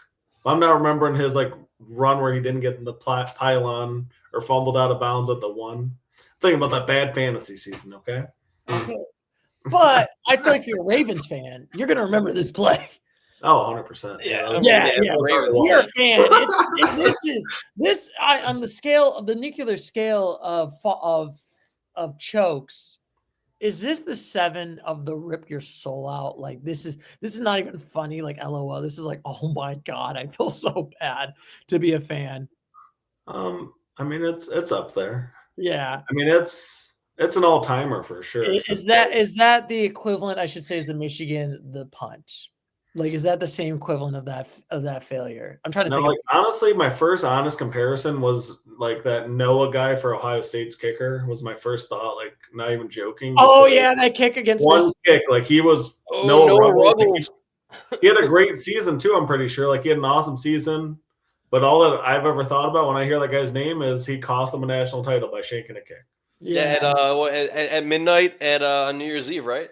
I'm not remembering his like run where he didn't get in the pylon or fumbled out of bounds at the 1. Think about that bad fantasy season, okay? But I feel like if you're a Ravens fan, you're going to remember this play. Oh, 100%. Yeah. You're a fan. On the scale of the nuclear scale of chokes, Is this the 7 of the rip your soul out? Like this is not even funny. Like LOL. This is like, oh my god, I feel so bad to be a fan. I mean, it's up there. Yeah. I mean, it's an all timer for sure. Is that the equivalent? I should say is the Michigan the punt. Like, is that the same equivalent of that failure? I'm trying to No, think. like honestly, my first honest comparison was like that Noah guy for Ohio State's kicker was my first thought. Like, not even joking. Oh yeah, that kick against one Michigan. kick. Like he was Noah Ruggles. He had a great season too. I'm pretty sure. Like he had an awesome season. But all that I've ever thought about when I hear that guy's name is he cost them a national title by shanking a kick. Yeah, at midnight at New Year's Eve, right?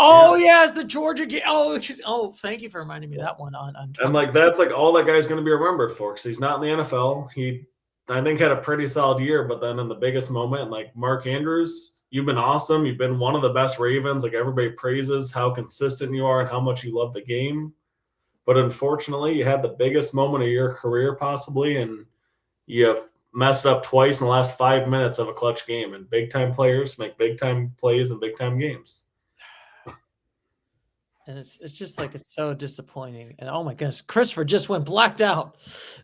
Oh yeah, it's the Georgia game. Oh, thank you for reminding me of that one on Twitter. And like that's like all that guy's going to be remembered for because he's not in the NFL. He, I think, had a pretty solid year, but then in the biggest moment, like Mark Andrews, you've been awesome. You've been one of the best Ravens. Like everybody praises how consistent you are and how much you love the game. But unfortunately, you had the biggest moment of your career possibly, and you have messed up twice in the last 5 minutes of a clutch game. And big-time players make big-time plays in big-time games. And it's just like it's so disappointing. And oh my goodness, Christopher just went blacked out.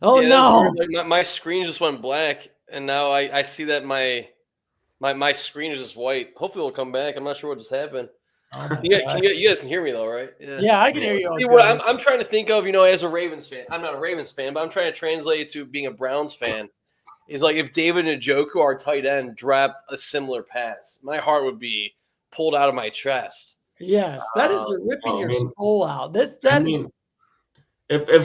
Oh yeah, no! Like my screen just went black, and now I see that my screen is just white. Hopefully it'll come back. I'm not sure what just happened. Oh you guys can hear me though, right? Yeah, I can hear you. See, what I'm trying to think of, as a Ravens fan. I'm not a Ravens fan, but I'm trying to translate it to being a Browns fan. Is like if David Njoku, our tight end, dropped a similar pass, my heart would be pulled out of my chest. Yes, that is ripping your soul out. If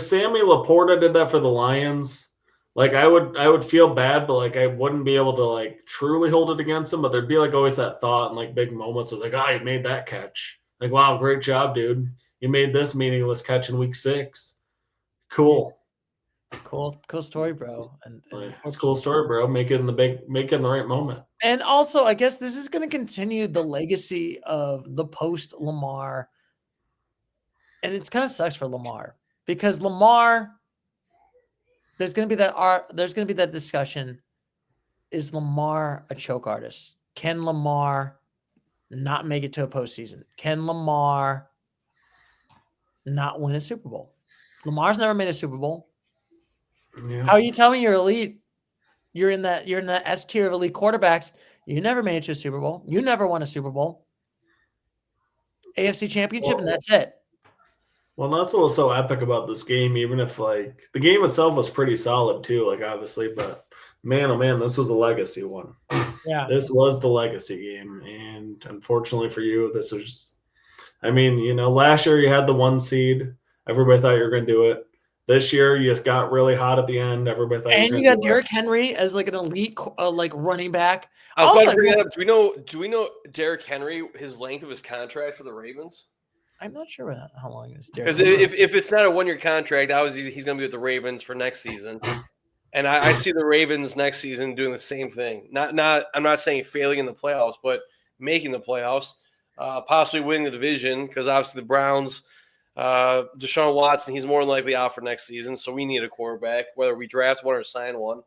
Sammy Laporta did that for the Lions, like I would feel bad, but like I wouldn't be able to like truly hold it against him. But there'd be like always that thought in like big moments of like, oh, you made that catch. Like, wow, great job, dude. You made this meaningless catch in week 6. Cool story, bro. And it's a cool story, bro. Make it in the right moment. And also, I guess this is going to continue the legacy of the post Lamar. And it's kind of sucks for Lamar because Lamar, there's going to be that discussion. Is Lamar a choke artist? Can Lamar not make it to a postseason? Can Lamar not win a Super Bowl? Lamar's never made a Super Bowl. Yeah. How you tell me you're elite? You're in that S tier of elite quarterbacks. You never made it to a Super Bowl. You never won a Super Bowl. AFC Championship, and that's it. Well, that's what was so epic about this game, even if like the game itself was pretty solid too, like obviously, but man, oh man, this was a legacy one. Yeah. This was the legacy game. And unfortunately for you, this was last year you had the 1 seed. Everybody thought you were going to do it. This year, you got really hot at the end. Everybody thought, and you got Derrick Henry as like an elite, like running back. I was about to bring that up. Do we know Derrick Henry? His length of his contract for the Ravens? I'm not sure how long it is. Because if it's not a 1-year contract, obviously he's going to be with the Ravens for next season. And I see the Ravens next season doing the same thing. I'm not saying failing in the playoffs, but making the playoffs, possibly winning the division. Because obviously the Browns. Deshaun Watson, he's more than likely out for next season, so we need a quarterback, whether we draft one or sign one.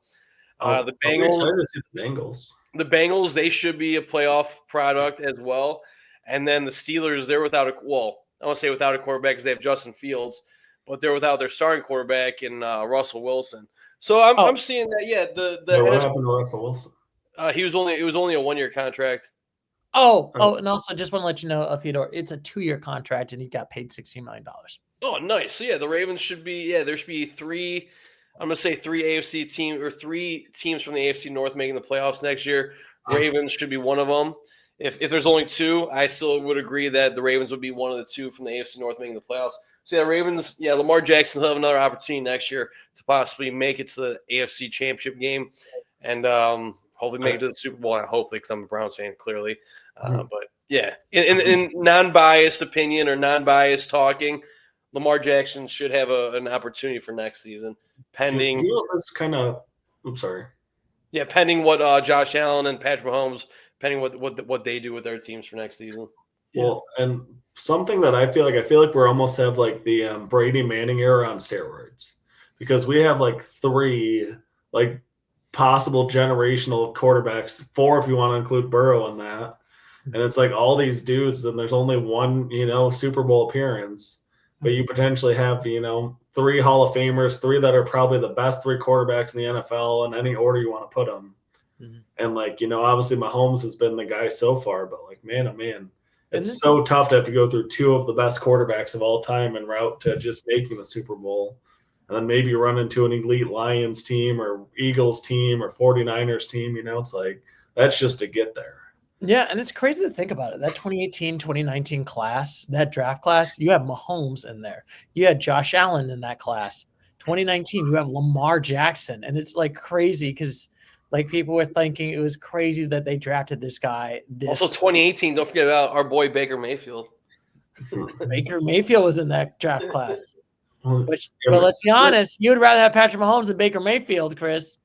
The Bengals, they should be a playoff product as well. And then the Steelers, they're without I want to say without a quarterback because they have Justin Fields, but they're without their starting quarterback in Russell Wilson. So I'm seeing that. Yeah, what happened to Russell Wilson? It was only a 1-year contract. Oh, and also just want to let you know, Theodore, it's a 2-year contract and he got paid $16 million. Oh, nice. So yeah, the Ravens should be. Yeah, there should be 3. I'm gonna say 3 AFC teams or 3 teams from the AFC North making the playoffs next year. Ravens should be one of them. If there's only 2, I still would agree that the Ravens would be one of the 2 from the AFC North making the playoffs. So yeah, Ravens. Yeah, Lamar Jackson will have another opportunity next year to possibly make it to the AFC Championship game, and hopefully make it to the Super Bowl. And hopefully, because I'm a Browns fan, clearly. But yeah, in non-biased opinion or non-biased talking, Lamar Jackson should have an opportunity for next season, pending. I'm sorry. Yeah, pending what Josh Allen and Patrick Mahomes, pending what they do with their teams for next season. Well, and something that I feel like we're almost have like the Brady Manning era on steroids, because we have like 3 like possible generational quarterbacks, 4 if you want to include Burrow in that. And it's like all these dudes, and there's only one, Super Bowl appearance, but you potentially have, 3 Hall of Famers, 3 that are probably the best 3 quarterbacks in the NFL in any order you want to put them. Mhm. And obviously Mahomes has been the guy so far, but man, oh man, And it's so tough to have to go through 2 of the best quarterbacks of all time en route to just making the Super Bowl. And then maybe run into an elite Lions team or Eagles team or 49ers team, it's like, that's just to get there. Yeah, and it's crazy to think about it. That 2018, 2019 class, that draft class, you have Mahomes in there. You had Josh Allen in that class. 2019, you have Lamar Jackson. And it's like crazy because people were thinking it was crazy that they drafted this guy. Also 2018, don't forget about our boy Baker Mayfield. Baker Mayfield was in that draft class. But Yeah, let's be honest, you would rather have Patrick Mahomes than Baker Mayfield, Chris.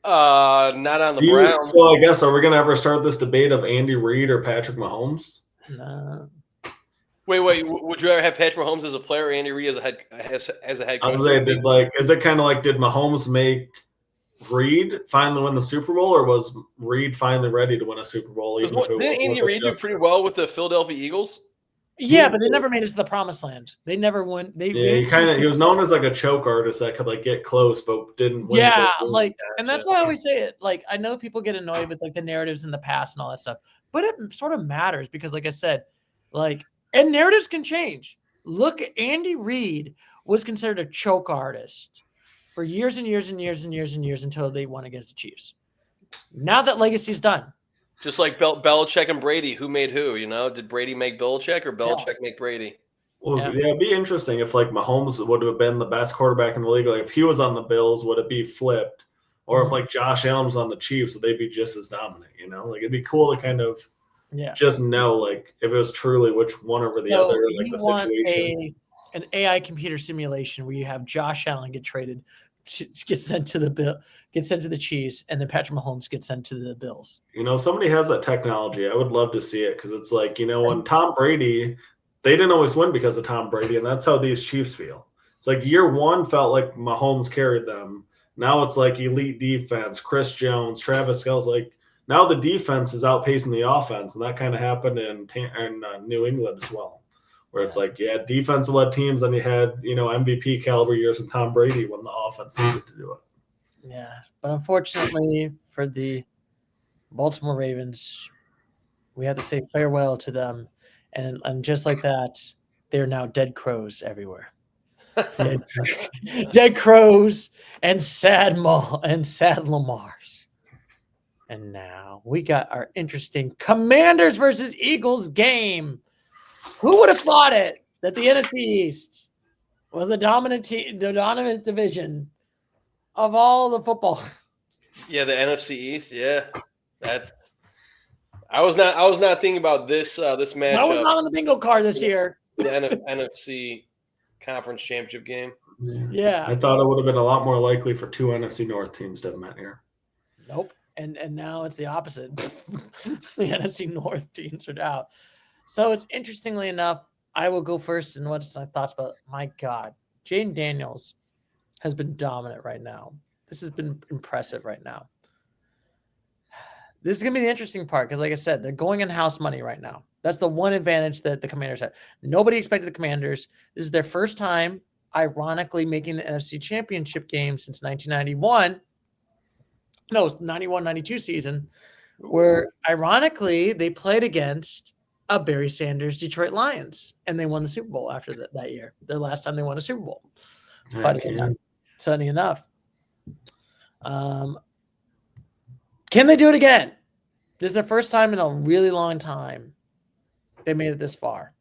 Not on the Browns. So I guess, are we going to ever start this debate of Andy Reid or Patrick Mahomes? No. Wait. Would you ever have Patrick Mahomes as a player or Andy Reid as a head coach? I was saying, is it kind of like, did Mahomes make Reid finally win the Super Bowl, or was Reid finally ready to win a Super Bowl? Didn't Andy Reid do pretty well with the Philadelphia Eagles? Yeah, but they never made it to the promised land. They never won. He was known as like a choke artist that could get close but didn't win. Yeah, and that's why I always say it. I know people get annoyed with the narratives in the past and all that stuff, but it sort of matters because, like I said, and narratives can change. Look, Andy Reid was considered a choke artist for years and years and years and years and years until they won against the Chiefs. Now that legacy's done. Just like Belichick and Brady, who made who? Did Brady make Belichick or Belichick make Brady? Well, yeah, it'd be interesting if Mahomes would have been the best quarterback in the league. If he was on the Bills, would it be flipped? Or if Josh Allen was on the Chiefs, would they be just as dominant? It'd be cool to kind of just know if it was truly which one over the other, the situation. An AI computer simulation where you have Josh Allen get traded, gets sent to the Chiefs, and then Patrick Mahomes gets sent to the Bills. Somebody has that technology. I would love to see it because it's when Tom Brady, they didn't always win because of Tom Brady, and that's how these Chiefs feel. It's year one felt like Mahomes carried them. Now it's elite defense, Chris Jones, Travis Kelce. Now the defense is outpacing the offense, and that kind of happened in New England as well. Where it's defensive-led teams, and you had, MVP caliber years with Tom Brady when the offense needed to do it. Yeah, but unfortunately for the Baltimore Ravens, we have to say farewell to them. And just like that, they're now dead crows everywhere. Dead crows and sad Lamars. And now we got our interesting Commanders versus Eagles game. Who would have thought it that the NFC East was the dominant division of all the football? Yeah, the NFC East. Yeah, I was not thinking about this matchup. I was not on the bingo card this year. The NFC Conference Championship game. Yeah, I thought it would have been a lot more likely for 2 NFC North teams to have met here. Nope, and now it's the opposite. The NFC North teams are out. So it's interestingly enough, I will go first. And what's my thoughts about? My God, Jaden Daniels has been dominant right now. This has been impressive right now. This is going to be the interesting part because, like I said, they're going in house money right now. That's the one advantage that the Commanders have. Nobody expected the Commanders. This is their first time, ironically, making the NFC Championship game since 1991. No, it's 91-92 season, where ironically they played against a Barry Sanders Detroit Lions, and they won the Super Bowl after that year. Their last time they won a Super Bowl. Funny enough. Can they do it again? This is the first time in a really long time they made it this far.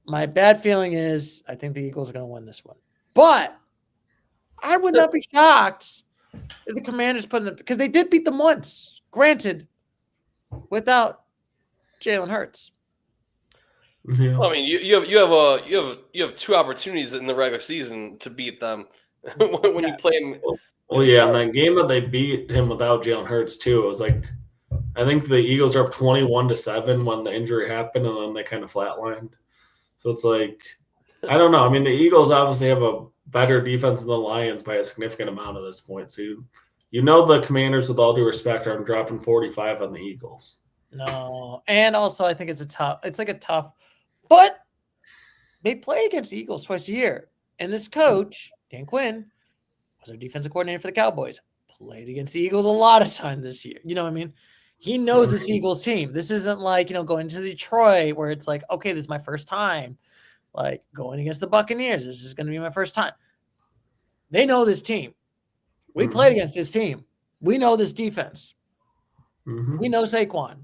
My bad feeling is I think the Eagles are going to win this one. But I would not be shocked if the Commanders put in it because they did beat them once. Granted, without Jalen Hurts. Yeah. Well, I mean, you have 2 opportunities in the regular season to beat them when you play them. Well, yeah, in that game that they beat him without Jalen Hurts too, it was I think the Eagles are up 21-7 when the injury happened, and then they kind of flatlined. So it's I don't know. I mean, the Eagles obviously have a better defense than the Lions by a significant amount at this point. So You know the Commanders, with all due respect, are dropping 45 on the Eagles. No. And also I think it's a tough, but they play against the Eagles twice a year. And this coach, Dan Quinn, was our defensive coordinator for the Cowboys, played against the Eagles a lot of time this year. You know what I mean? He knows this Eagles team. This isn't like, going to Detroit where it's like, okay, this is my first time. Like going against the Buccaneers, this is going to be my first time. They know this team. We played against this team. We know this defense. We know Saquon.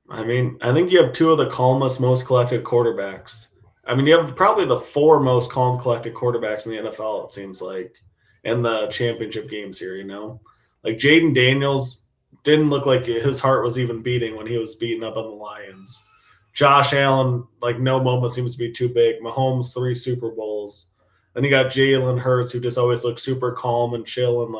I mean, I think you have two of the calmest, most collected quarterbacks. I mean, you have probably the four most calm, collected quarterbacks in the NFL, it seems like, in the championship games here, Like Jaden Daniels didn't look like his heart was even beating when he was beating up on the Lions. Josh Allen, like no moment seems to be too big. Mahomes, 3 Super Bowls. Then you got Jalen Hurts, who just always looks super calm and chill. And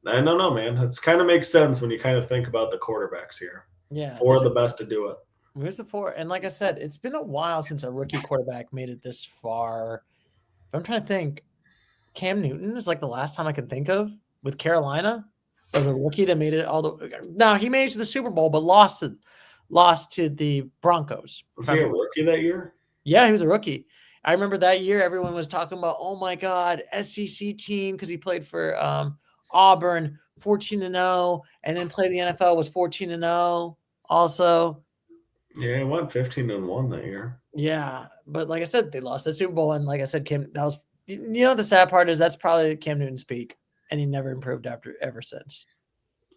I don't know, man. It kind of makes sense when you kind of think about the quarterbacks here. Yeah. 4 of the best to do it. Where's the 4? And like I said, it's been a while since a rookie quarterback made it this far. If I'm trying to think, Cam Newton is like the last time I can think of with Carolina. There was a rookie that made it all the. Now he made it to the Super Bowl, but lost to the Broncos. Was he a rookie that year? Yeah, he was a rookie. I remember that year everyone was talking about, oh my God, SEC team, because he played for Auburn, 14-0, and then played the NFL, was 14-0 also. Yeah, he went 15-1 that year. Yeah, but like I said, they lost the Super Bowl, and like I said, the sad part is that's probably Cam Newton's peak, and he never improved ever since.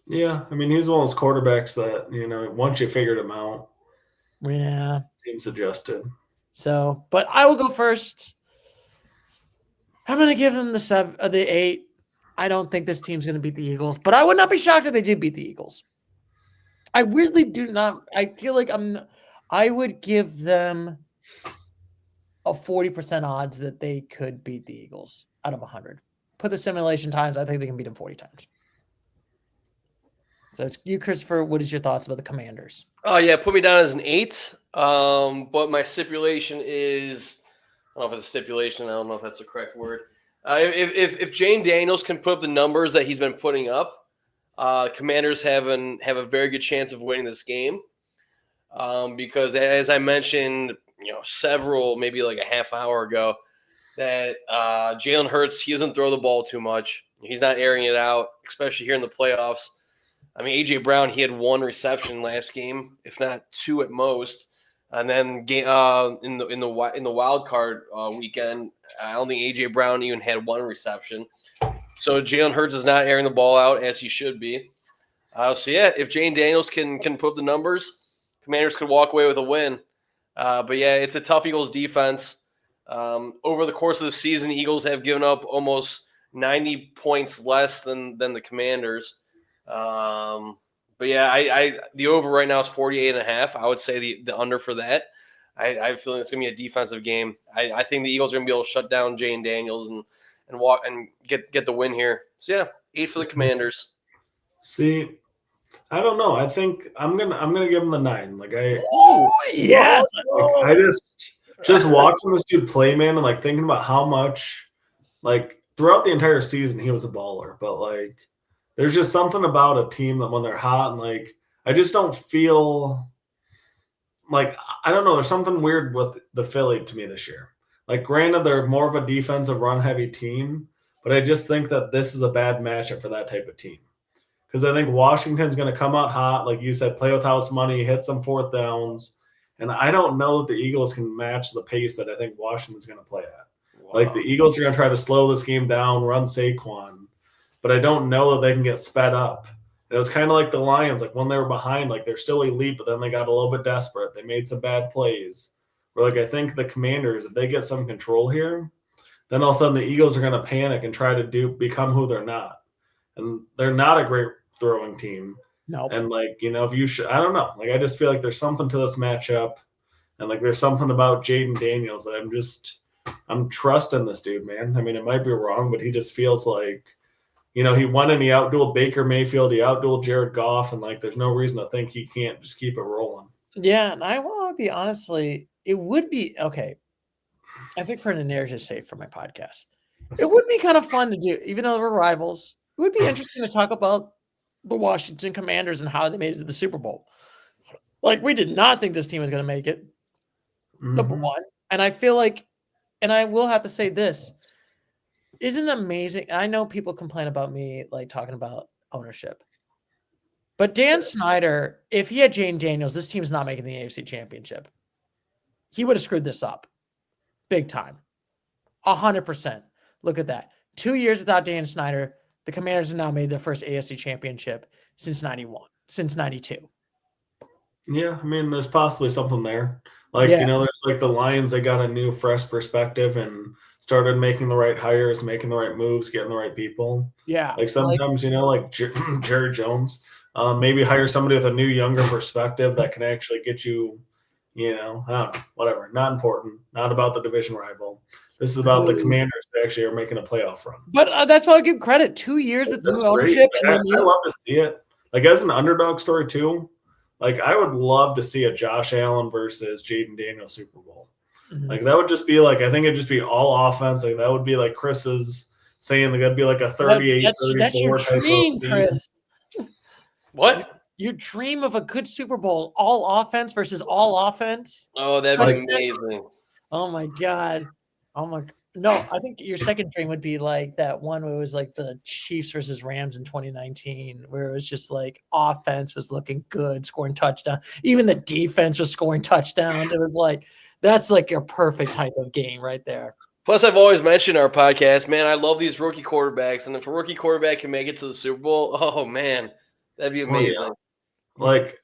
Yeah, I mean, he's one of those quarterbacks that, once you figured him out, yeah, team's adjusted. So, but I will go first. I'm going to give them the 8. I don't think this team's going to beat the Eagles, but I would not be shocked if they did beat the Eagles. I weirdly do not. I feel like I would give them a 40% odds that they could beat the Eagles out of 100. Put the simulation times. I think they can beat them 40 times. So it's you, Christopher. What is your thoughts about the Commanders? Oh yeah, put me down as an 8. But my stipulation is, I don't know if it's a stipulation. I don't know if that's the correct word. If Jane Daniels can put up the numbers that he's been putting up, Commanders have a very good chance of winning this game. Because as I mentioned, maybe like a half hour ago, that Jalen Hurts, he doesn't throw the ball too much. He's not airing it out, especially here in the playoffs. I mean, A.J. Brown, he had 1 reception last game, if not 2 at most. And then in the wild card weekend, I don't think A.J. Brown even had 1 reception. So Jalen Hurts is not airing the ball out as he should be. So yeah, if Jane Daniels can put up the numbers, Commanders could walk away with a win. But yeah, it's a tough Eagles defense. Over the course of the season, the Eagles have given up almost 90 points less than the Commanders. But yeah, the over right now is 48.5. I would say the under for that. I have a feeling it's gonna be a defensive game. I think the Eagles are gonna be able to shut down Jane Daniels and walk and get the win here. So yeah, 8 for the Commanders. See, I don't know. I think I'm gonna give them the 9. Yes. I just watching this dude play, man, and thinking about how much throughout the entire season he was a baller, but there's just something about a team that when they're hot and I just don't feel I don't know. There's something weird with the Philly to me this year. Granted, they're more of a defensive run-heavy team, but I just think that this is a bad matchup for that type of team. Because I think Washington's going to come out hot, like you said, play with house money, hit some 4th downs, and I don't know that the Eagles can match the pace that I think Washington's going to play at. Wow. The Eagles are going to try to slow this game down, run Saquon, but I don't know that they can get sped up. It was kind of like the Lions, when they were behind, they're still elite, but then they got a little bit desperate. They made some bad plays. Where I think the Commanders, if they get some control here, then all of a sudden the Eagles are going to panic and try to become who they're not. And they're not a great throwing team. No. And if you should, I don't know. I just feel like there's something to this matchup. And there's something about Jaden Daniels that I'm trusting this dude, man. I mean, it might be wrong, but he just feels he won and he outdueled Baker Mayfield, he outdueled Jared Goff, and there's no reason to think he can't just keep it rolling. Yeah, and I want to be honestly, it would be okay. I think for the narrative's sake for my podcast, it would be kind of fun to do, even though we're rivals. would be interesting to talk about the Washington Commanders and how they made it to the Super Bowl. Like, we did not think this team was going to make it. Number one. And I feel like, and I will have to say this, isn't it amazing? I know people complain about me like talking about ownership. But Dan Snyder, if he had Jane Daniels, this team's not making the AFC Championship. He would have screwed this up. Big time. 100%. Look at that. 2 years without Dan Snyder, the Commanders have now made their first AFC Championship since 91, since 92. Yeah, I mean, there's possibly something there. Like, there's like the Lions, they got a new, fresh perspective and started making the right hires, making the right moves, getting the right people. Yeah. Like sometimes, like Jared Jones, maybe hire somebody with a new, younger perspective that can actually get you, I don't know, whatever. Not important. Not about the division rival. This is about the Commanders that actually are making a playoff run. But that's why I give credit. 2 years with new ownership. I love to see it. Like, as an underdog story, too. Like, I would love to see a Josh Allen versus Jaden Daniels Super Bowl. Like, that would just be like, I think it'd just be all offense. Like, that would be like Chris's saying, like, that'd be like a 38-34 That's your dream, Chris. What? Your dream of a good Super Bowl, all offense versus all offense? Oh, that'd be amazing. Oh, my God. Oh, my God. No, I think your second dream would be like that one where it was like the Chiefs versus Rams in 2019, where it was just like offense was looking good, scoring touchdowns. Even the defense was scoring touchdowns. It was like, that's like your perfect type of game right there. Plus, I've always mentioned our podcast, man, I love these rookie quarterbacks. And if a rookie quarterback can make it to the Super Bowl, oh, man, that'd be amazing. Like,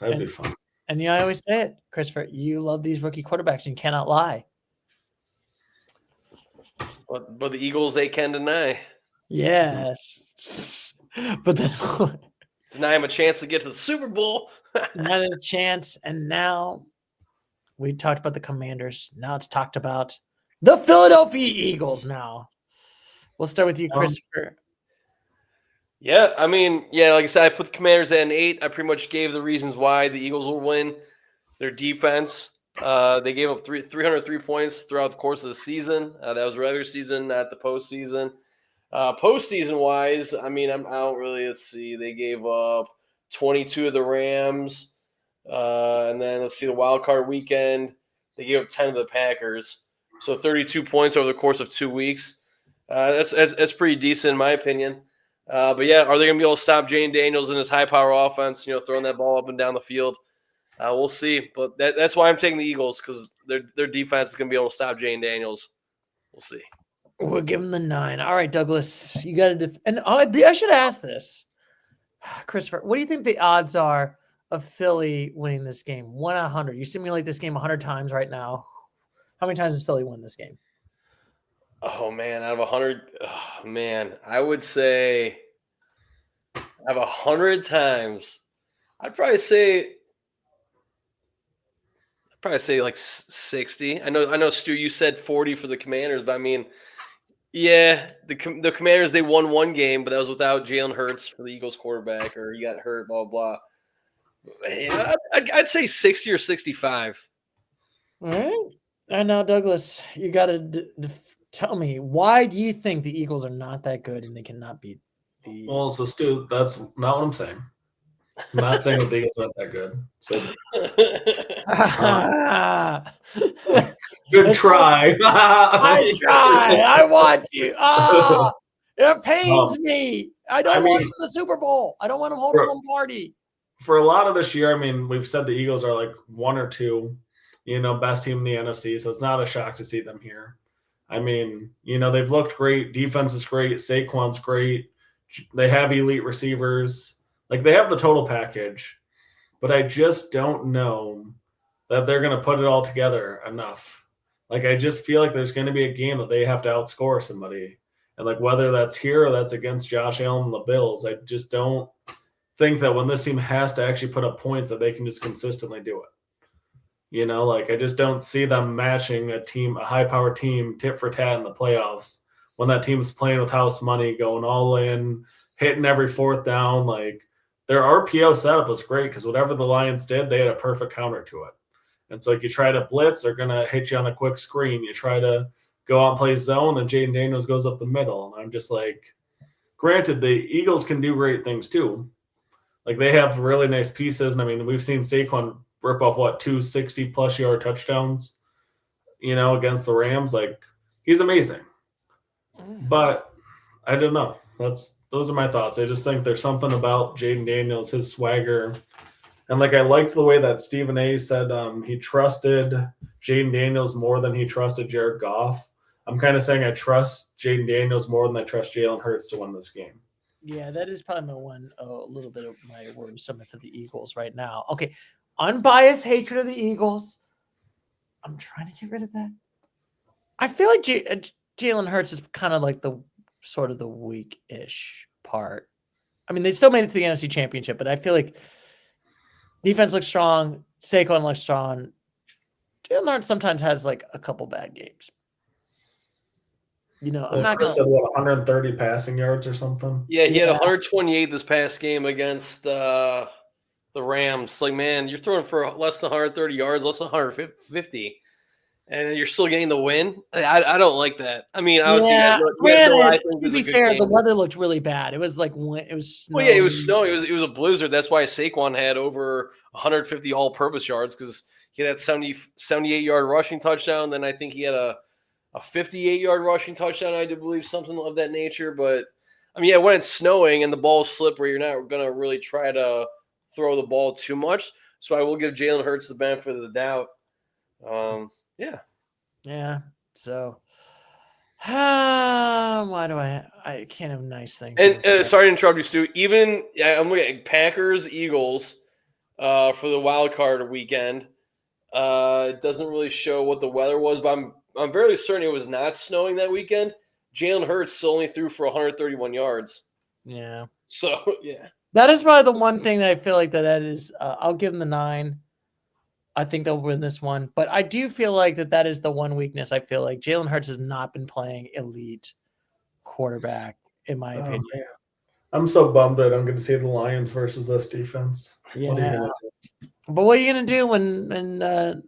that'd be fun. And I always say it, Christopher, you love these rookie quarterbacks and you cannot lie. But the Eagles, they can deny. Yes. But then deny him a chance to get to the Super Bowl. Not a chance. And now we talked about the Commanders. Now it's talked about the Philadelphia Eagles now. We'll start with you, Christopher. Yeah, I mean, like I said, I put the Commanders at an 8. I pretty much gave the reasons why the Eagles will win. Their defense. They gave up 303 points throughout the course of the season. That was regular season, not the postseason. Postseason wise, I mean, I don't really. Let's see. They gave up 22 of the Rams, and then let's see the wild card weekend. They gave up 10 of the Packers. So 32 points over the course of 2 weeks. That's pretty decent in my opinion. But yeah, are they going to be able to stop Jane Daniels in his high power offense? Throwing that ball up and down the field. We'll see, but that's why I'm taking the Eagles, because their defense is going to be able to stop Jane Daniels. We'll see. We'll give them the 9. All right, Douglas, you got to and I should ask this, Christopher. What do you think the odds are of Philly winning this game? 1 out of 100. You simulate this game 100 times right now. How many times does Philly win this game? Oh man, out of 100, oh, man, I would say out of 100 times, I'd probably say like 60. I know, Stu, you said 40 for the Commanders, but I mean, yeah, the Commanders, they won one game, but that was without Jalen Hurts for the Eagles quarterback, or he got hurt, blah, blah, blah. Yeah, I'd say 60 or 65. All right. And now, Douglas, you got to tell me, why do you think the Eagles are not that good and they cannot beat the... Well, so, Stu, that's not what I'm saying. I'm not saying the Eagles aren't that good. So, good try. I try. I want you. It pains me. I don't want them in the Super Bowl. I don't want them holding home party. For a lot of this year, I mean, we've said the Eagles are like 1 or 2, best team in the NFC. So it's not a shock to see them here. I mean, they've looked great. Defense is great. Saquon's great. They have elite receivers. Like, they have the total package, but I just don't know that they're going to put it all together enough. Like, I just feel like there's going to be a game that they have to outscore somebody. And, like, whether that's here or that's against Josh Allen and the Bills, I just don't think that when this team has to actually put up points that they can just consistently do it. Like, I just don't see them matching a high-powered team, tit for tat in the playoffs when that team's playing with house money, going all in, hitting every fourth down. Like, their RPO setup was great because whatever the Lions did, they had a perfect counter to it. And so, like, you try to blitz, they're going to hit you on a quick screen. You try to go out and play zone, and Jaden Daniels goes up the middle. And I'm just like, granted, the Eagles can do great things too. Like they have really nice pieces. And I mean, we've seen Saquon rip off 260+ yard touchdowns, against the Rams. Like he's amazing. But I don't know. Those are my thoughts. I just think there's something about Jaden Daniels, his swagger. And like I liked the way that Stephen A said he trusted Jaden Daniels more than he trusted Jared Goff. I'm kind of saying I trust Jaden Daniels more than I trust Jalen Hurts to win this game. Yeah, that is probably a little bit of my worrisome for the Eagles right now. Okay, unbiased hatred of the Eagles. I'm trying to get rid of that. I feel like Jalen Hurts is kind of like the sort of the weak-ish part. I mean, they still made it to the NFC Championship, but I feel like defense looks strong. Saquon looks strong. Jalen Hurts sometimes has like a couple bad games. I'm not going to 130 passing yards or something. Yeah, he had 128 this past game against the Rams. Like, man, you're throwing for less than 130 yards, less than 150, and you're still getting the win. I don't like that. I mean, obviously, to be fair, the weather looked really bad. It was like it was snowing. Well, yeah, it was snowing. It was a blizzard. That's why Saquon had over 150 all-purpose yards because he had that 78-yard rushing touchdown. Then I think he had a 58-yard rushing touchdown, I do believe, something of that nature. But, I mean, yeah, when it's snowing and the ball's slippery, you're not going to really try to throw the ball too much. So I will give Jalen Hurts the benefit of the doubt. Yeah. Yeah. So, why do I can't have nice things. And sorry to interrupt you, Stu. Even I'm looking at Packers, Eagles for the wild card weekend. It doesn't really show what the weather was, but I'm fairly certain it was not snowing that weekend. Jalen Hurts only threw for 131 yards. Yeah. So, yeah. That is probably the one thing that I feel like that is I'll give them the 9. I think they'll win this one. But I do feel like that is the one weakness. I feel like Jalen Hurts has not been playing elite quarterback, in my opinion. Man. I'm so bummed that I'm going to see the Lions versus this defense. Yeah. But what are you going to do when Jaden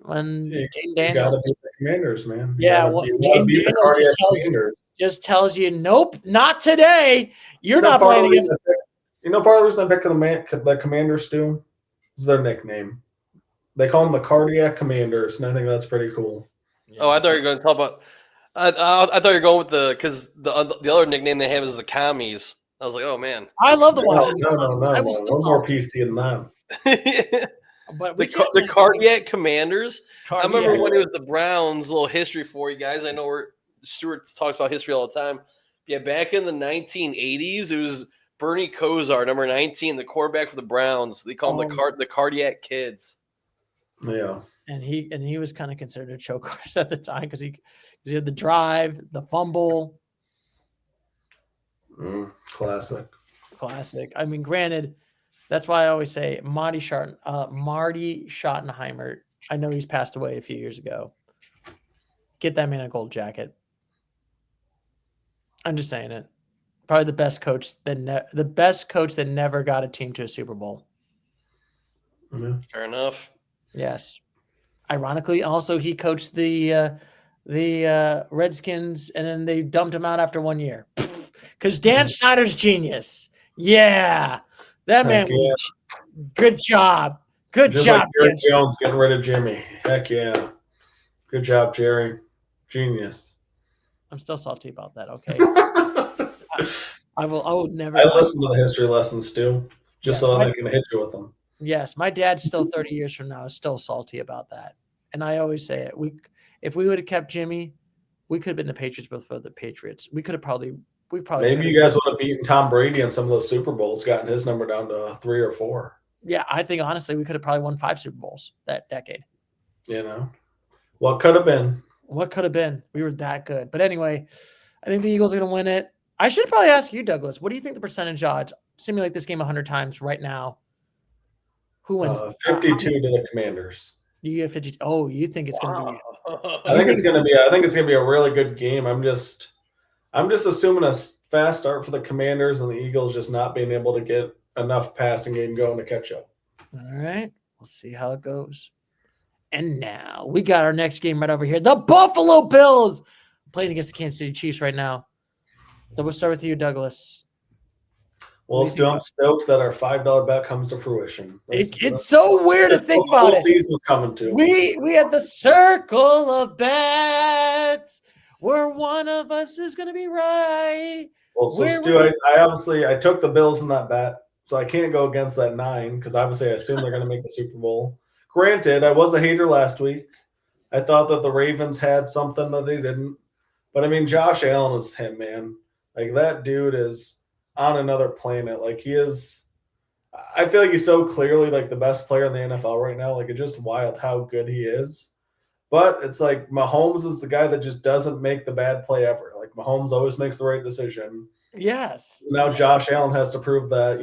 Daniels? Beat the Commanders, man. Yeah, Jaden Daniels just tells you, nope, not today. You're not playing against. Part of the reason I picked the Commanders, Stu, is their nickname. They call them the Cardiac Commanders, and I think that's pretty cool. Yes. Oh, I thought you were going to talk about. I thought you were going with because the other nickname they have is the Commies. I was like, oh man, I love the Washington. No. One more PC than that. But the Cardiac Commanders. I remember when it was the Browns. A little history for you guys. I know Stuart talks about history all the time. Yeah, back in the 1980s, it was Bernie Kosar, number 19, the quarterback for the Browns. They call him the Cardiac Kids. Yeah, and he was kind of considered a choke artist at the time because he had the drive, the fumble. Classic. I mean, granted, that's why I always say Marty Schottenheimer. I know he's passed away a few years ago. Get that man a gold jacket. I'm just saying it. Probably the best coach that never got a team to a Super Bowl. Mm-hmm. Fair enough. Yes. Ironically, also he coached the Redskins, and then they dumped him out after 1 year because Dan Snyder's genius. Yeah, that man was good job. Good Just job, like Jerry Jones getting rid of Jimmy. Heck yeah, good job, Jerry. Genius. I'm still salty about that. Okay. I will never. I listen to the history lessons, Stu, just so I can hit you with them. Yes, my dad's still 30 years from now is still salty about that. And I always say it. If we would have kept Jimmy, we could have been the Patriots before the Patriots. We probably maybe you guys would have beaten Tom Brady in some of those Super Bowls, gotten his number down to 3 or 4. Yeah, I think honestly we could have probably won 5 Super Bowls that decade. What could have been? What could have been? We were that good. But anyway, I think the Eagles are going to win it. I should probably ask you, Douglas, what do you think the percentage odds? Simulate this game 100 times right now. Who wins? 52 to the Commanders. You get 50. Oh, you think it's going to be? I think it's going to be a really good game. I'm just assuming a fast start for the Commanders and the Eagles just not being able to get enough passing game going to catch up. All right, we'll see how it goes. And now we got our next game right over here. The Buffalo Bills playing against the Kansas City Chiefs right now. So we'll start with you, Douglas. Well, Stu, I'm stoked that our $5 bet comes to fruition. It's so weird to think about it. Season coming to. We had the circle of bets where one of us is going to be right. Well, so Stu, I took the Bills in that bet, so I can't go against that 9 because obviously I assume they're going to make the Super Bowl. Granted, I was a hater last week. I thought that the Ravens had something that they didn't. But, I mean, Josh Allen is him, man. Like, that dude is on another planet. Like, he is – I feel like he's so clearly, like, the best player in the NFL right now. Like, it's just wild how good he is. But it's like Mahomes is the guy that just doesn't make the bad play ever. Like, Mahomes always makes the right decision. Yes. Now Josh Allen has to prove that,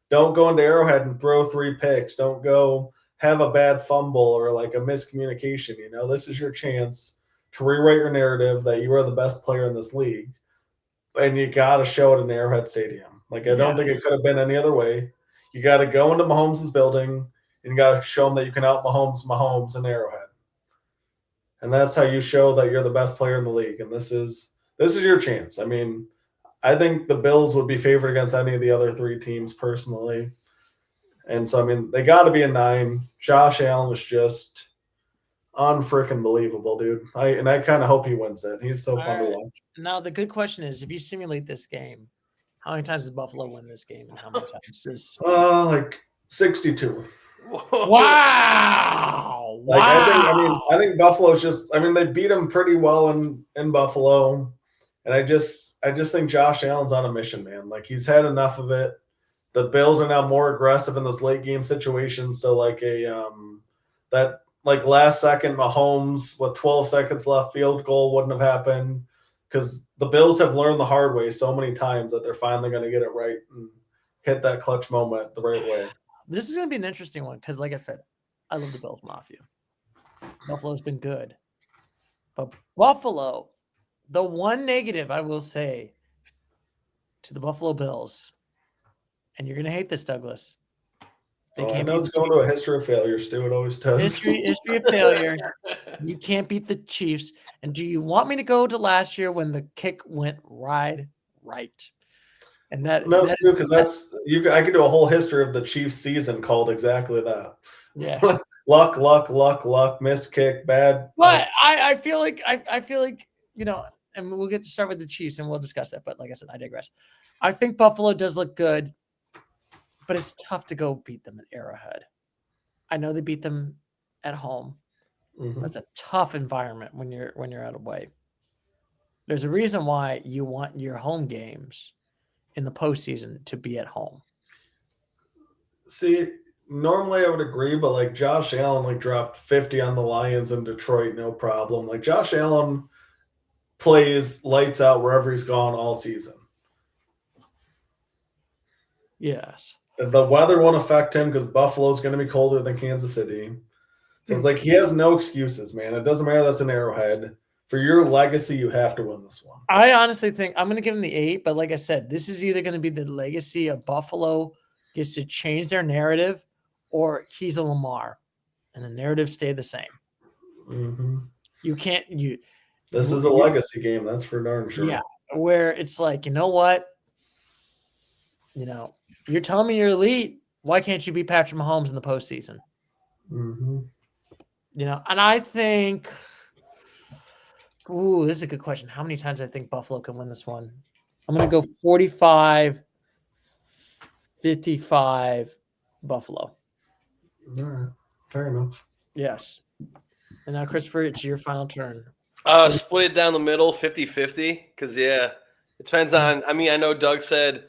Don't go into Arrowhead and throw 3 picks. Don't go have a bad fumble or, like, a miscommunication. This is your chance to rewrite your narrative that you are the best player in this league. And you got to show it in Arrowhead Stadium. Like, I don't think it could have been any other way. You got to go into Mahomes' building and you got to show him that you can out Mahomes in Arrowhead. And that's how you show that you're the best player in the league. And this is your chance. I mean, I think the Bills would be favored against any of the other 3 teams personally. And so, I mean, they got to be a 9. Josh Allen is just unfreaking believable, dude. I kind of hope he wins it. He's so fun to watch. Now, the good question is, if you simulate this game, how many times does Buffalo win this game, and how many times does? Like 62. Wow! Like I think Buffalo's just. I mean, they beat him pretty well in Buffalo, and I just think Josh Allen's on a mission, man. Like, he's had enough of it. The Bills are now more aggressive in those late game situations. So like that last second Mahomes with 12 seconds left field goal wouldn't have happened because the Bills have learned the hard way so many times that they're finally going to get it right and hit that clutch moment the right way. This is going to be an interesting one because, like I said, I love the Bills Mafia. Buffalo's been good. But Buffalo, the one negative I will say to the Buffalo Bills, and you're going to hate this, Douglas. I know it's going to a history of failure, Stu. It always does. History of failure. You can't beat the Chiefs. And do you want me to go to last year when the kick went right? And no, Stu, because I could do a whole history of the Chiefs season called exactly that. Yeah. luck, missed kick, bad. But I feel like and we'll get to start with the Chiefs and we'll discuss that. But like I said, I digress. I think Buffalo does look good, but it's tough to go beat them at Arrowhead. I know they beat them at home. Mm-hmm. That's a tough environment when you're out away. There's a reason why you want your home games in the postseason to be at home. See, normally I would agree, but like Josh Allen dropped 50 on the Lions in Detroit, no problem. Like Josh Allen plays lights out wherever he's gone all season. Yes. The weather won't affect him because Buffalo's going to be colder than Kansas City. So it's like he has no excuses, man. It doesn't matter that's an Arrowhead. For your legacy, you have to win this one. I honestly think I'm going to give him the 8, but like I said, this is either going to be the legacy of Buffalo gets to change their narrative or he's a Lamar and the narrative stay the same. Mm-hmm. You can't – This is a legacy game. That's for darn sure. Yeah, where it's like, you know what? You're telling me you're elite. Why can't you beat Patrick Mahomes in the postseason? Mm-hmm. And I think – ooh, this is a good question. How many times I think Buffalo can win this one? I'm going to go 45-55 Buffalo. All right. Fair enough. Yes. And now, Christopher, it's your final turn. Split it down the middle, 50-50, because, it depends on – I mean, I know Doug said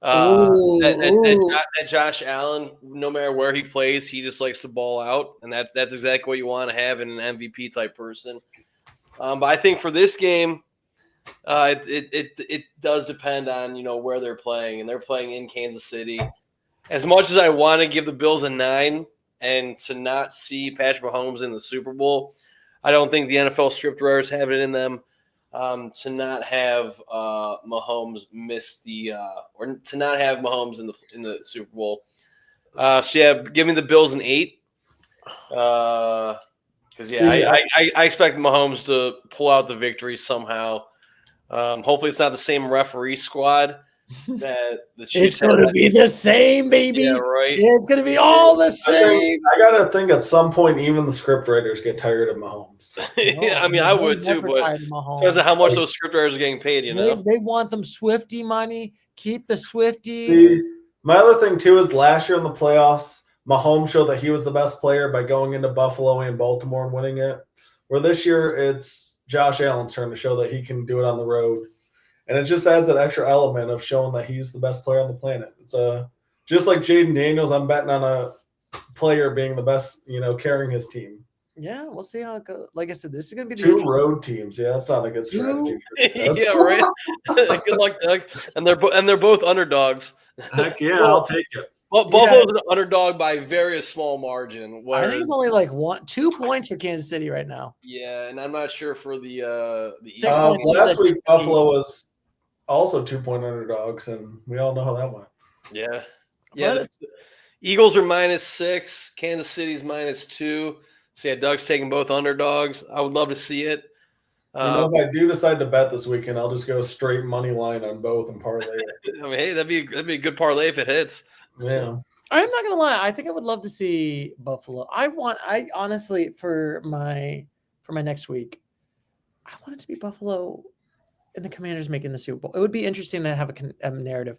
that Josh Allen, no matter where he plays, he just likes to ball out, and that's exactly what you want to have in an MVP-type person. But I think for this game, it does depend on where they're playing, and they're playing in Kansas City. As much as I want to give the Bills a 9 and to not see Patrick Mahomes in the Super Bowl, I don't think the NFL script writers have it in them to not have Mahomes miss or to not have Mahomes in the Super Bowl. Give me the Bills an 8. Because, I expect Mahomes to pull out the victory somehow. Hopefully it's not the same referee squad that the Chiefs It's going to be the same, baby. Yeah, right. It's going to be all the same. I gotta think at some point even the script writers get tired of Mahomes. Yeah, I mean, I would too, but depends on how much those script writers are getting paid. They want them Swiftie money. Keep the Swifties. See, my other thing too is last year in the playoffs, Mahomes showed that he was the best player by going into Buffalo and Baltimore and winning it. Where this year it's Josh Allen's turn to show that he can do it on the road. And it just adds that extra element of showing that he's the best player on the planet. It's just like Jaden Daniels, I'm betting on a player being the best, carrying his team. Yeah, we'll see how it goes. Like I said, this is going to be two road teams. Yeah, that's not a good strategy. Yeah, right. Good luck, Doug. And they're both underdogs. Heck yeah, I'll take it. Well, Buffalo's an underdog by a very small margin. I think it's only like 2 points for Kansas City right now. Yeah, and I'm not sure for the East. Last week Buffalo was also 2-point underdogs, and we all know how that went. Yeah. Yeah. The Eagles are -6. Kansas City's -2. So, yeah, Doug's taking both underdogs. I would love to see it. If I do decide to bet this weekend, I'll just go straight money line on both and parlay it. I mean, hey, that'd be a good parlay if it hits. Yeah. I'm not gonna lie. I think I would love to see Buffalo. I honestly for my next week, I want it to be Buffalo and the Commanders making the Super Bowl. It would be interesting to have a narrative.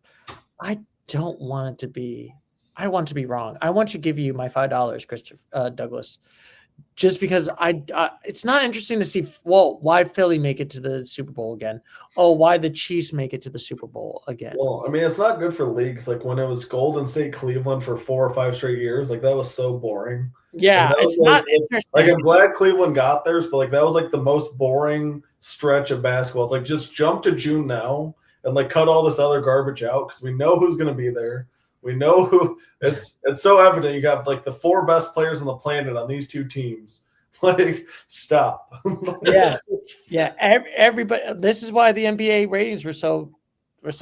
I don't want it to be. I want to be wrong. I want to give you my $5, Christopher Douglas, just because it's not interesting to see. Well, why Philly make it to the Super Bowl again? Oh, why the Chiefs make it to the Super Bowl again? Well, I mean, it's not good for leagues. Like when it was Golden State Cleveland for 4 or 5 straight years, like that was so boring. Yeah, it's not interesting. Like I'm glad Cleveland got theirs, but like that was like the most boring stretch of basketball. It's like just jump to June now and like cut all this other garbage out because we know who's going to be there. We know who. It's so evident. You got like the 4 best players on the planet on these 2 teams. Like, stop. Yeah. Everybody. This is why the NBA ratings were so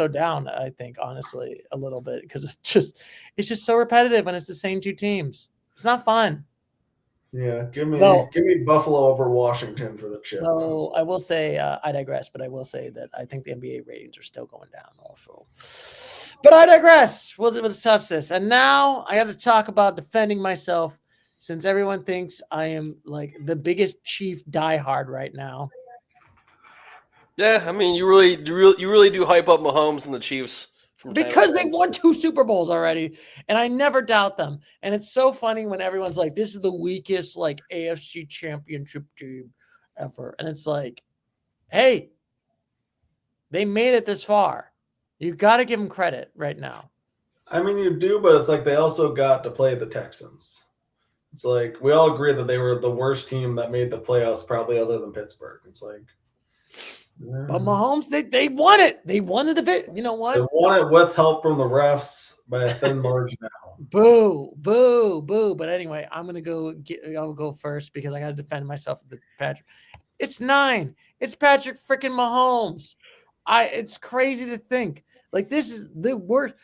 down. I think honestly a little bit because it's just so repetitive and it's the same 2 teams. It's not fun. Yeah, give me Buffalo over Washington for the chip. So I will say I digress, but I will say that I think the NBA ratings are still going down also. But I digress. We'll discuss this. And now I have to talk about defending myself since everyone thinks I am like the biggest Chief diehard right now. Yeah, I mean, you really do hype up Mahomes and the Chiefs. Because they won 2 Super Bowls already, and I never doubt them. And it's so funny when everyone's like, this is the weakest like AFC championship team ever. And it's like, hey, they made it this far. You got to give them credit right now. I mean, you do, but it's like they also got to play the Texans. It's like we all agree that they were the worst team that made the playoffs, probably other than Pittsburgh. It's like, but Mahomes, they won it. They won the division. You know what? They won it with help from the refs by a thin margin now. Boo, boo, boo. But anyway, I'll go first because I got to defend myself with Patrick. It's 9. It's Patrick freaking Mahomes. It's crazy to think. Like this is the worst.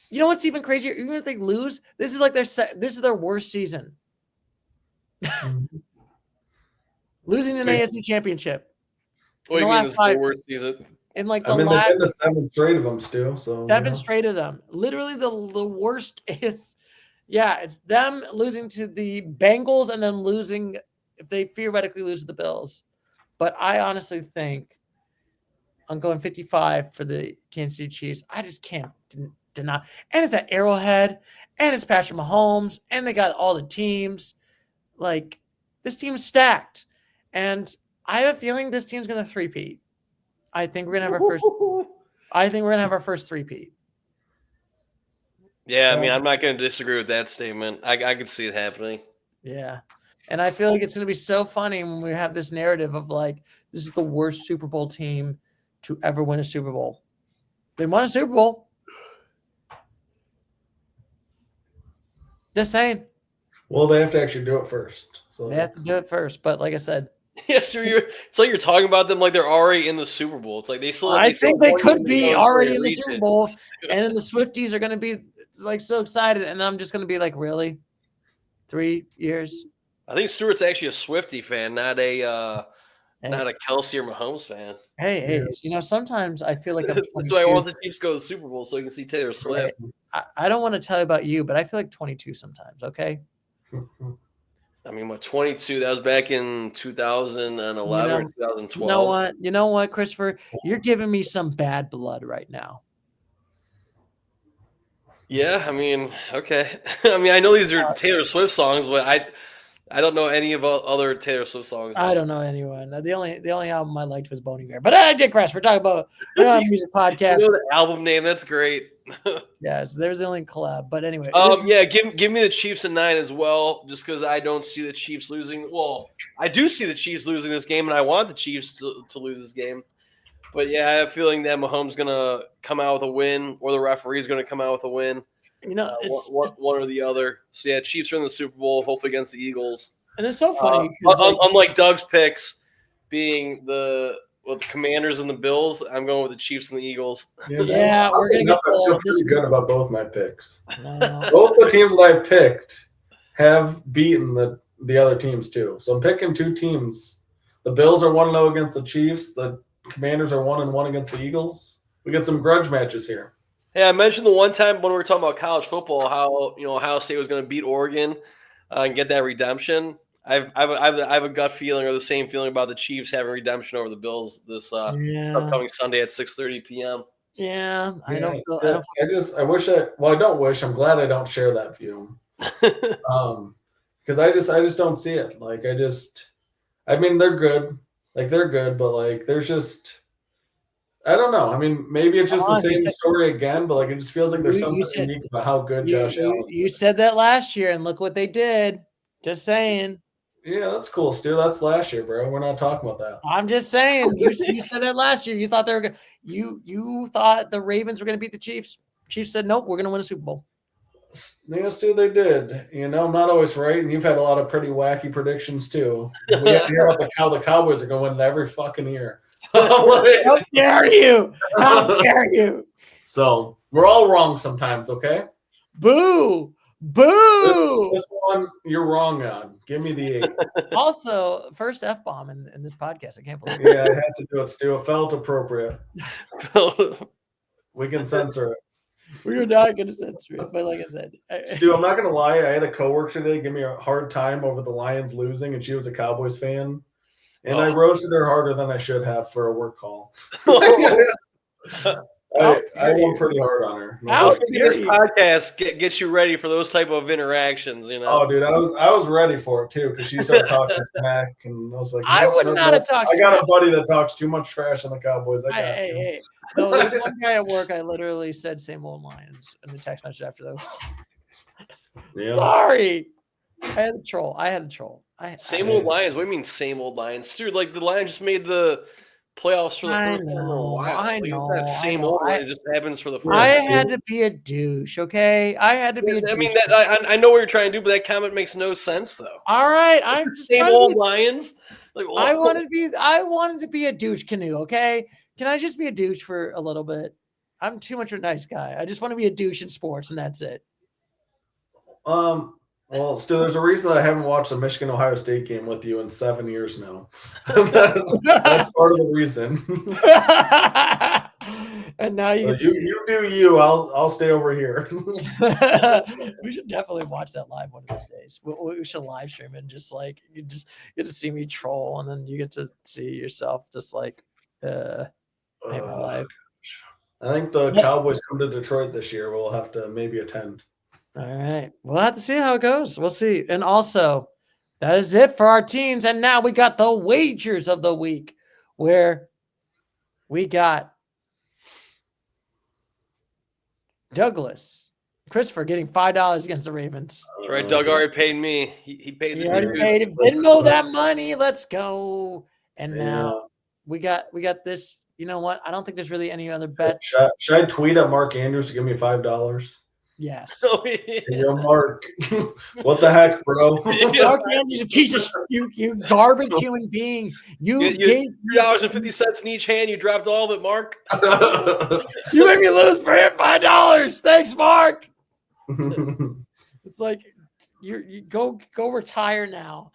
You know what's even crazier? Even if they lose, this is like this is their worst season. Losing an AFC championship. What do you mean this is the worst season? In like they've been the 7 straight of them still. So 7 straight of them. Literally the worst is it's them losing to the Bengals and then losing if they theoretically lose to the Bills. But I honestly think I'm going 55 for the Kansas City Chiefs. I just can't deny. And it's at Arrowhead, and it's Patrick Mahomes, and they got all the teams. Like, this team's stacked. And I have a feeling this team's going to three-peat. I think we're going to have our first three-peat. Yeah, I mean, I'm not going to disagree with that statement. I could see it happening. Yeah. And I feel like it's going to be so funny when we have this narrative of, like, this is the worst Super Bowl team to ever win a Super Bowl. They won a Super Bowl. Just saying. Well, they have to actually do it first. So they have to do it first. But like I said, yes, it's like you're talking about them like they're already in the Super Bowl. It's like they still. I think they could be already in the Super Bowl, and then the Swifties are going to be like so excited, and I'm just going to be like, really, 3 years? I think Stewart's actually a Swiftie fan, not a Not a Kelsey or Mahomes fan. Hey, sometimes I feel like I'm 22. That's why I want the Chiefs to go to the Super Bowl so you can see Taylor Swift. I don't want to tell you about you, but I feel like 22 sometimes, okay? I mean, 22? That was back in 2011 or 2012. You know what, Christopher? You're giving me some bad blood right now. Yeah, I mean, okay. I mean, I know these are Taylor Swift songs, but I don't know any of other Taylor Swift songs. I don't know anyone. The only album I liked was Bon Iver. But I digress. We're talking about a music podcast. You know the album name? That's great. Yes, there's the only collab. But anyway. Give me the Chiefs at 9 as well, just because I don't see the Chiefs losing. Well, I do see the Chiefs losing this game, and I want the Chiefs to lose this game. But yeah, I have a feeling that Mahomes gonna come out with a win, or the referee's gonna come out with a win. One or the other. So yeah, Chiefs are in the Super Bowl, hopefully against the Eagles. And it's so funny. Unlike Doug's picks being the Commanders and the Bills, I'm going with the Chiefs and the Eagles. Yeah, we're gonna get pretty good about both my picks. Both the teams that I've picked have beaten the other teams too. So I'm picking two teams. The Bills are 1-0 against the Chiefs. The Commanders are 1-1 against the Eagles. We get some grudge matches here. Yeah, I mentioned the one time when we were talking about college football, how Ohio State was going to beat Oregon and get that redemption. I have a gut feeling, or the same feeling, about the Chiefs having redemption over the Bills this upcoming Sunday at 6:30 p.m. Yeah, I don't wish. I'm glad I don't share that view. Because I just don't see it. I mean, they're good. They're good, but there's just, I don't know. I mean, maybe it's just the same story again, but it just feels like there's something unique about how good Josh Allen is. You said that last year, and look what they did. Just saying. Yeah, that's cool, Stu. That's last year, bro. We're not talking about that. I'm just saying. You said that last year. You thought they were good. You thought the Ravens were going to beat the Chiefs. Chiefs said, nope, we're going to win a Super Bowl. Yeah, Stu, they did. I'm not always right, and you've had a lot of pretty wacky predictions too. We have to hear about how the Cowboys are going to win every fucking year. How dare you? How dare you? So we're all wrong sometimes, okay? Boo! Boo! This one you're wrong on. Give me the 8. Also, first F-bomb in this podcast. I can't believe it. Yeah, I had to do it, Stu. It felt appropriate. We can censor it. We were not going to censor it, but like I said. Stu, I'm not going to lie. I had a coworker today give me a hard time over the Lions losing, and she was a Cowboys fan. And I roasted her harder than I should have for a work call. I went pretty hard on her. This podcast gets you ready for those type of interactions, Oh, dude, I was ready for it too, because she started talking smack, and I was like, I would not have talked. I got a buddy that talks too much trash on the Cowboys. Hey. No, there's one guy at work. I literally said "same old Lions" in the text message after that. Yeah. Sorry, I had a troll. Same old Lions. What do you mean, same old Lions, dude? The Lions just made the playoffs for the first time in a while. I know. That same old line just happens for the first. I had to be a douche, okay? I had to be a douche. I mean, I know what you're trying to do, but that comment makes no sense, though. All right, I'm same old Lions. I wanted to be a douche canoe, okay? Can I just be a douche for a little bit? I'm too much of a nice guy. I just want to be a douche in sports, and that's it. Well, still, there's a reason that I haven't watched the Michigan-Ohio State game with you in 7 years now. That's part of the reason. And now you do you. I'll stay over here. We should definitely watch that live one of these days. We should live stream it, and you just get to see me troll, and then you get to see yourself just live. I think the Cowboys come to Detroit this year. We'll have to maybe attend. All right. We'll have to see how it goes. We'll see. And also, that is it for our teams. And now we got the wagers of the week, where we got Christopher getting $5 against the Ravens. That's right. Doug already paid me. He paid He already paid. Venmo that money. Let's go. And now we got this. You know what? I don't think there's really any other bets. Should I tweet at Mark Andrews to give me $5? Yes. Yo, Mark. What the heck, bro? Mark Andrews, a piece of you garbage human being. You gave $3.50 in each hand. You dropped all of it, Mark. You made me lose for him $5. Thanks, Mark. It's like you go retire now.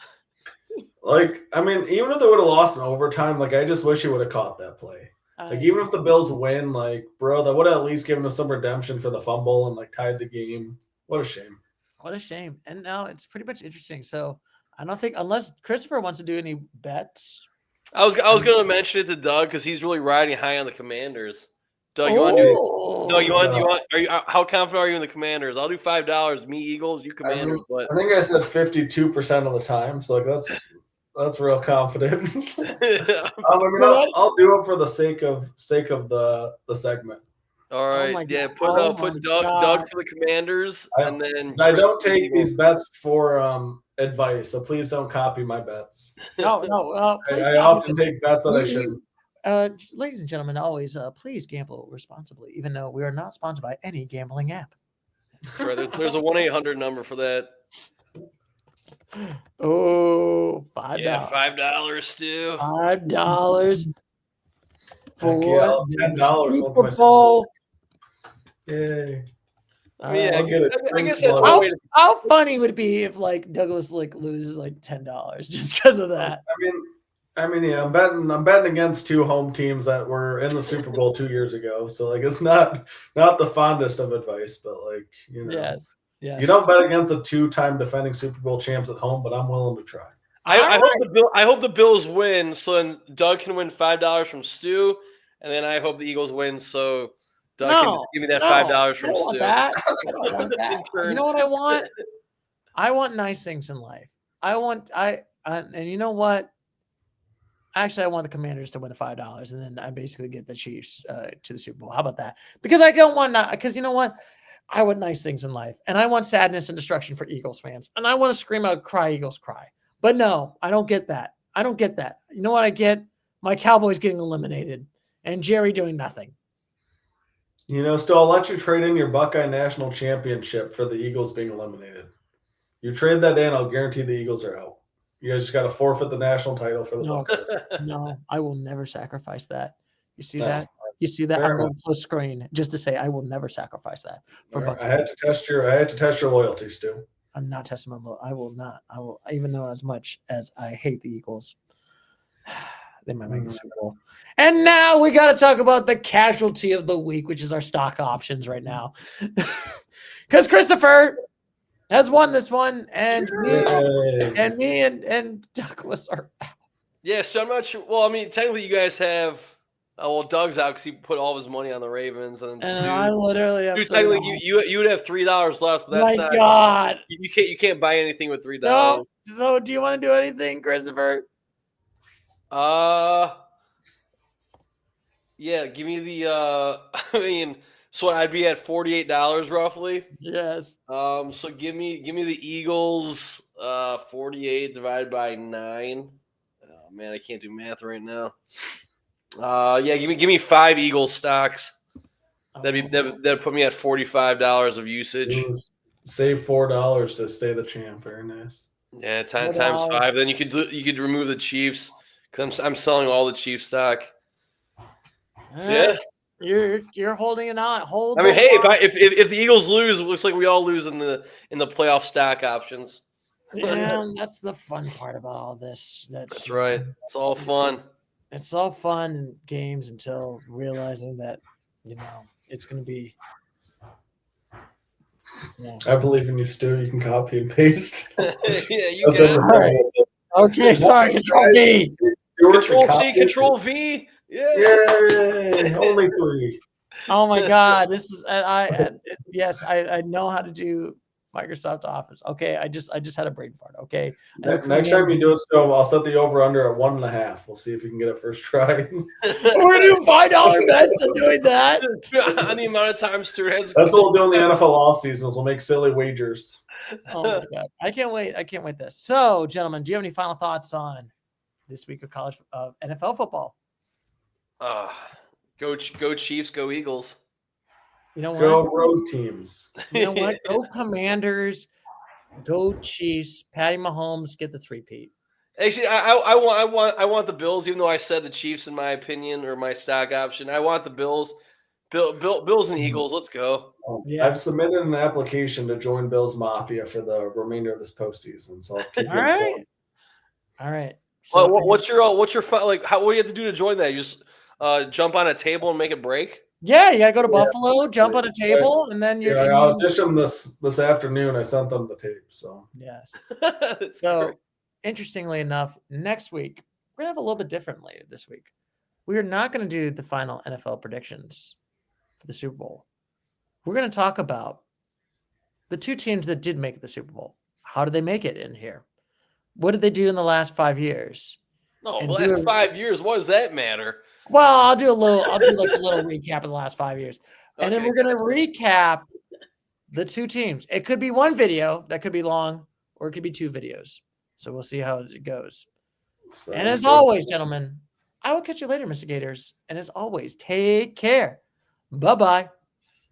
Like, I mean, even if they would have lost in overtime, like, I just wish he would have caught that play. Like, even if the Bills win, like, bro, that would have at least given us some redemption for the fumble and, like, tied the game. What a shame. What a shame. And now it's pretty much interesting. So I don't think, unless Christopher wants to do any bets. I was going to mention it to Doug because he's really riding high on the Commanders. Doug, you want to do? Doug, you want? Are you? How confident are you in the Commanders? I'll do $5. Me Eagles, you Commanders. But I think I said 52% of the time, so like that's real confident. I'll do it for the sake of the segment. All right, put Doug for the Commanders, and then I don't take these bets for advice, so please don't copy my bets. No. Please I often take bets that I shouldn't. Ladies and gentlemen, always please gamble responsibly, even though we are not sponsored by any gambling app. Right, there's a 1-800 number for that. Oh, $5. Yeah, $5, Stu. $5 for $10 Super Bowl. Yay. I mean, I guess that's one way to... How funny would it be if like Douglas like loses like $10 just because of that? I mean, yeah, I'm betting against two home teams that were in the Super Bowl 2 years ago. So like, it's not the fondest of advice, but like, you know, yes. You don't bet against a 2-time defending Super Bowl champs at home, but I'm willing to try. I hope the Bills win, so then Doug can win $5 from Stu, and then I hope the Eagles win, so Doug can just give me that $5 from Stu. I don't want that. You know what I want? I want nice things in life. And you know what? Actually, I want the Commanders to win $5, and then I basically get the Chiefs to the Super Bowl. How about that? Because I don't want because you know what? I want nice things in life, and I want sadness and destruction for Eagles fans, and I want to scream out, "Cry, Eagles, cry!" But no, I don't get that. I don't get that. You know what I get? My Cowboys getting eliminated, and Jerry doing nothing. You know, still, I'll let you trade in your Buckeye National Championship for the Eagles being eliminated. You trade that in, I'll guarantee the Eagles are out. You guys just got to forfeit the national title for the Buckeyes. No, I will never sacrifice that. You see that? You see that? I'm going to full screen just to say I will never sacrifice that for Buckeyes. I had to test your loyalty, Stu. I'm not testing my loyalty. I will not. I will, even though as much as I hate the Eagles, they might make the Super Bowl. And now we got to talk about the casualty of the week, which is our stock options right now, because Christopher has won this one, and me and Douglas are out. Yeah, so I'm not sure. Well, I mean, technically, you guys have. Well, Doug's out because he put all of his money on the Ravens, and then I literally have. Technically, you would have $3 left, but that's not. God, you can't buy anything with $3. No. So, do you want to do anything, Christopher? Yeah. Give me the. I mean. So I'd be at $48 roughly. Yes. So give me the Eagles 48 divided by 9. Oh man, I can't do math right now. Yeah, give me 5 Eagles stocks. That'd put me at $45 of usage. Save $4 to stay the champ. Very nice. Yeah, times 5. Then you could remove the Chiefs because I'm selling all the Chiefs stock. So yeah. You're holding it on. I mean, hey, if the Eagles lose, it looks like we all lose in the playoff stock options. Yeah, that's the fun part about all this. That's right. It's all fun. It's all fun and games until realizing that, you know, it's going to be. Yeah. I believe in you, Stu. You can copy and paste. Yeah, you can. Right. Okay, sorry. Control V. Control C, Control V. Yeah. Yay! Only 3. Oh my God! This is yes. I know how to do Microsoft Office. Okay, I just had a brain fart. Okay. Next time you do it, so I'll set the over under at 1.5. We'll see if we can get it first try. We're doing $5 bets on doing that. On the amount of times Stu has. That's what we'll do in the NFL off seasons. We'll make silly wagers. Oh my God! I can't wait. This. So, gentlemen, do you have any final thoughts on this week of college NFL football? Go Chiefs, go Eagles. You know what? Go road teams. You know what? Go Commanders. Go Chiefs. Patty Mahomes, get the 3-peat. Actually, I want the Bills, even though I said the Chiefs in my opinion or my stock option. I want the Bills. Bills and Eagles. Let's go. Yeah. I've submitted an application to join Bills Mafia for the remainder of this postseason. So I'll keep All All right. Well, So what's your like? What do you have to do to join that? You just jump on a table and make it break. yeah, you gotta go to Buffalo, jump on a table, and then you're. Yeah, I auditioned this afternoon. I sent them the tape. So Yes. That's So, great. interestingly enough, next week we're gonna have a little bit differently this week. We are not gonna do the final NFL predictions for the Super Bowl. We're gonna talk about the two teams that did make the Super Bowl. How did they make it in here? What did they do in the last 5 years? No, And the do last 5 years. What does that matter? Well, I'll do like a little recap of the last 5 years. And then Okay. we're gonna recap the two teams. It could be one video that could be long, or it could be two videos. So we'll see how it goes. And as always, gentlemen, I will catch you later, Mr. Gators. And as always, take care. Bye-bye.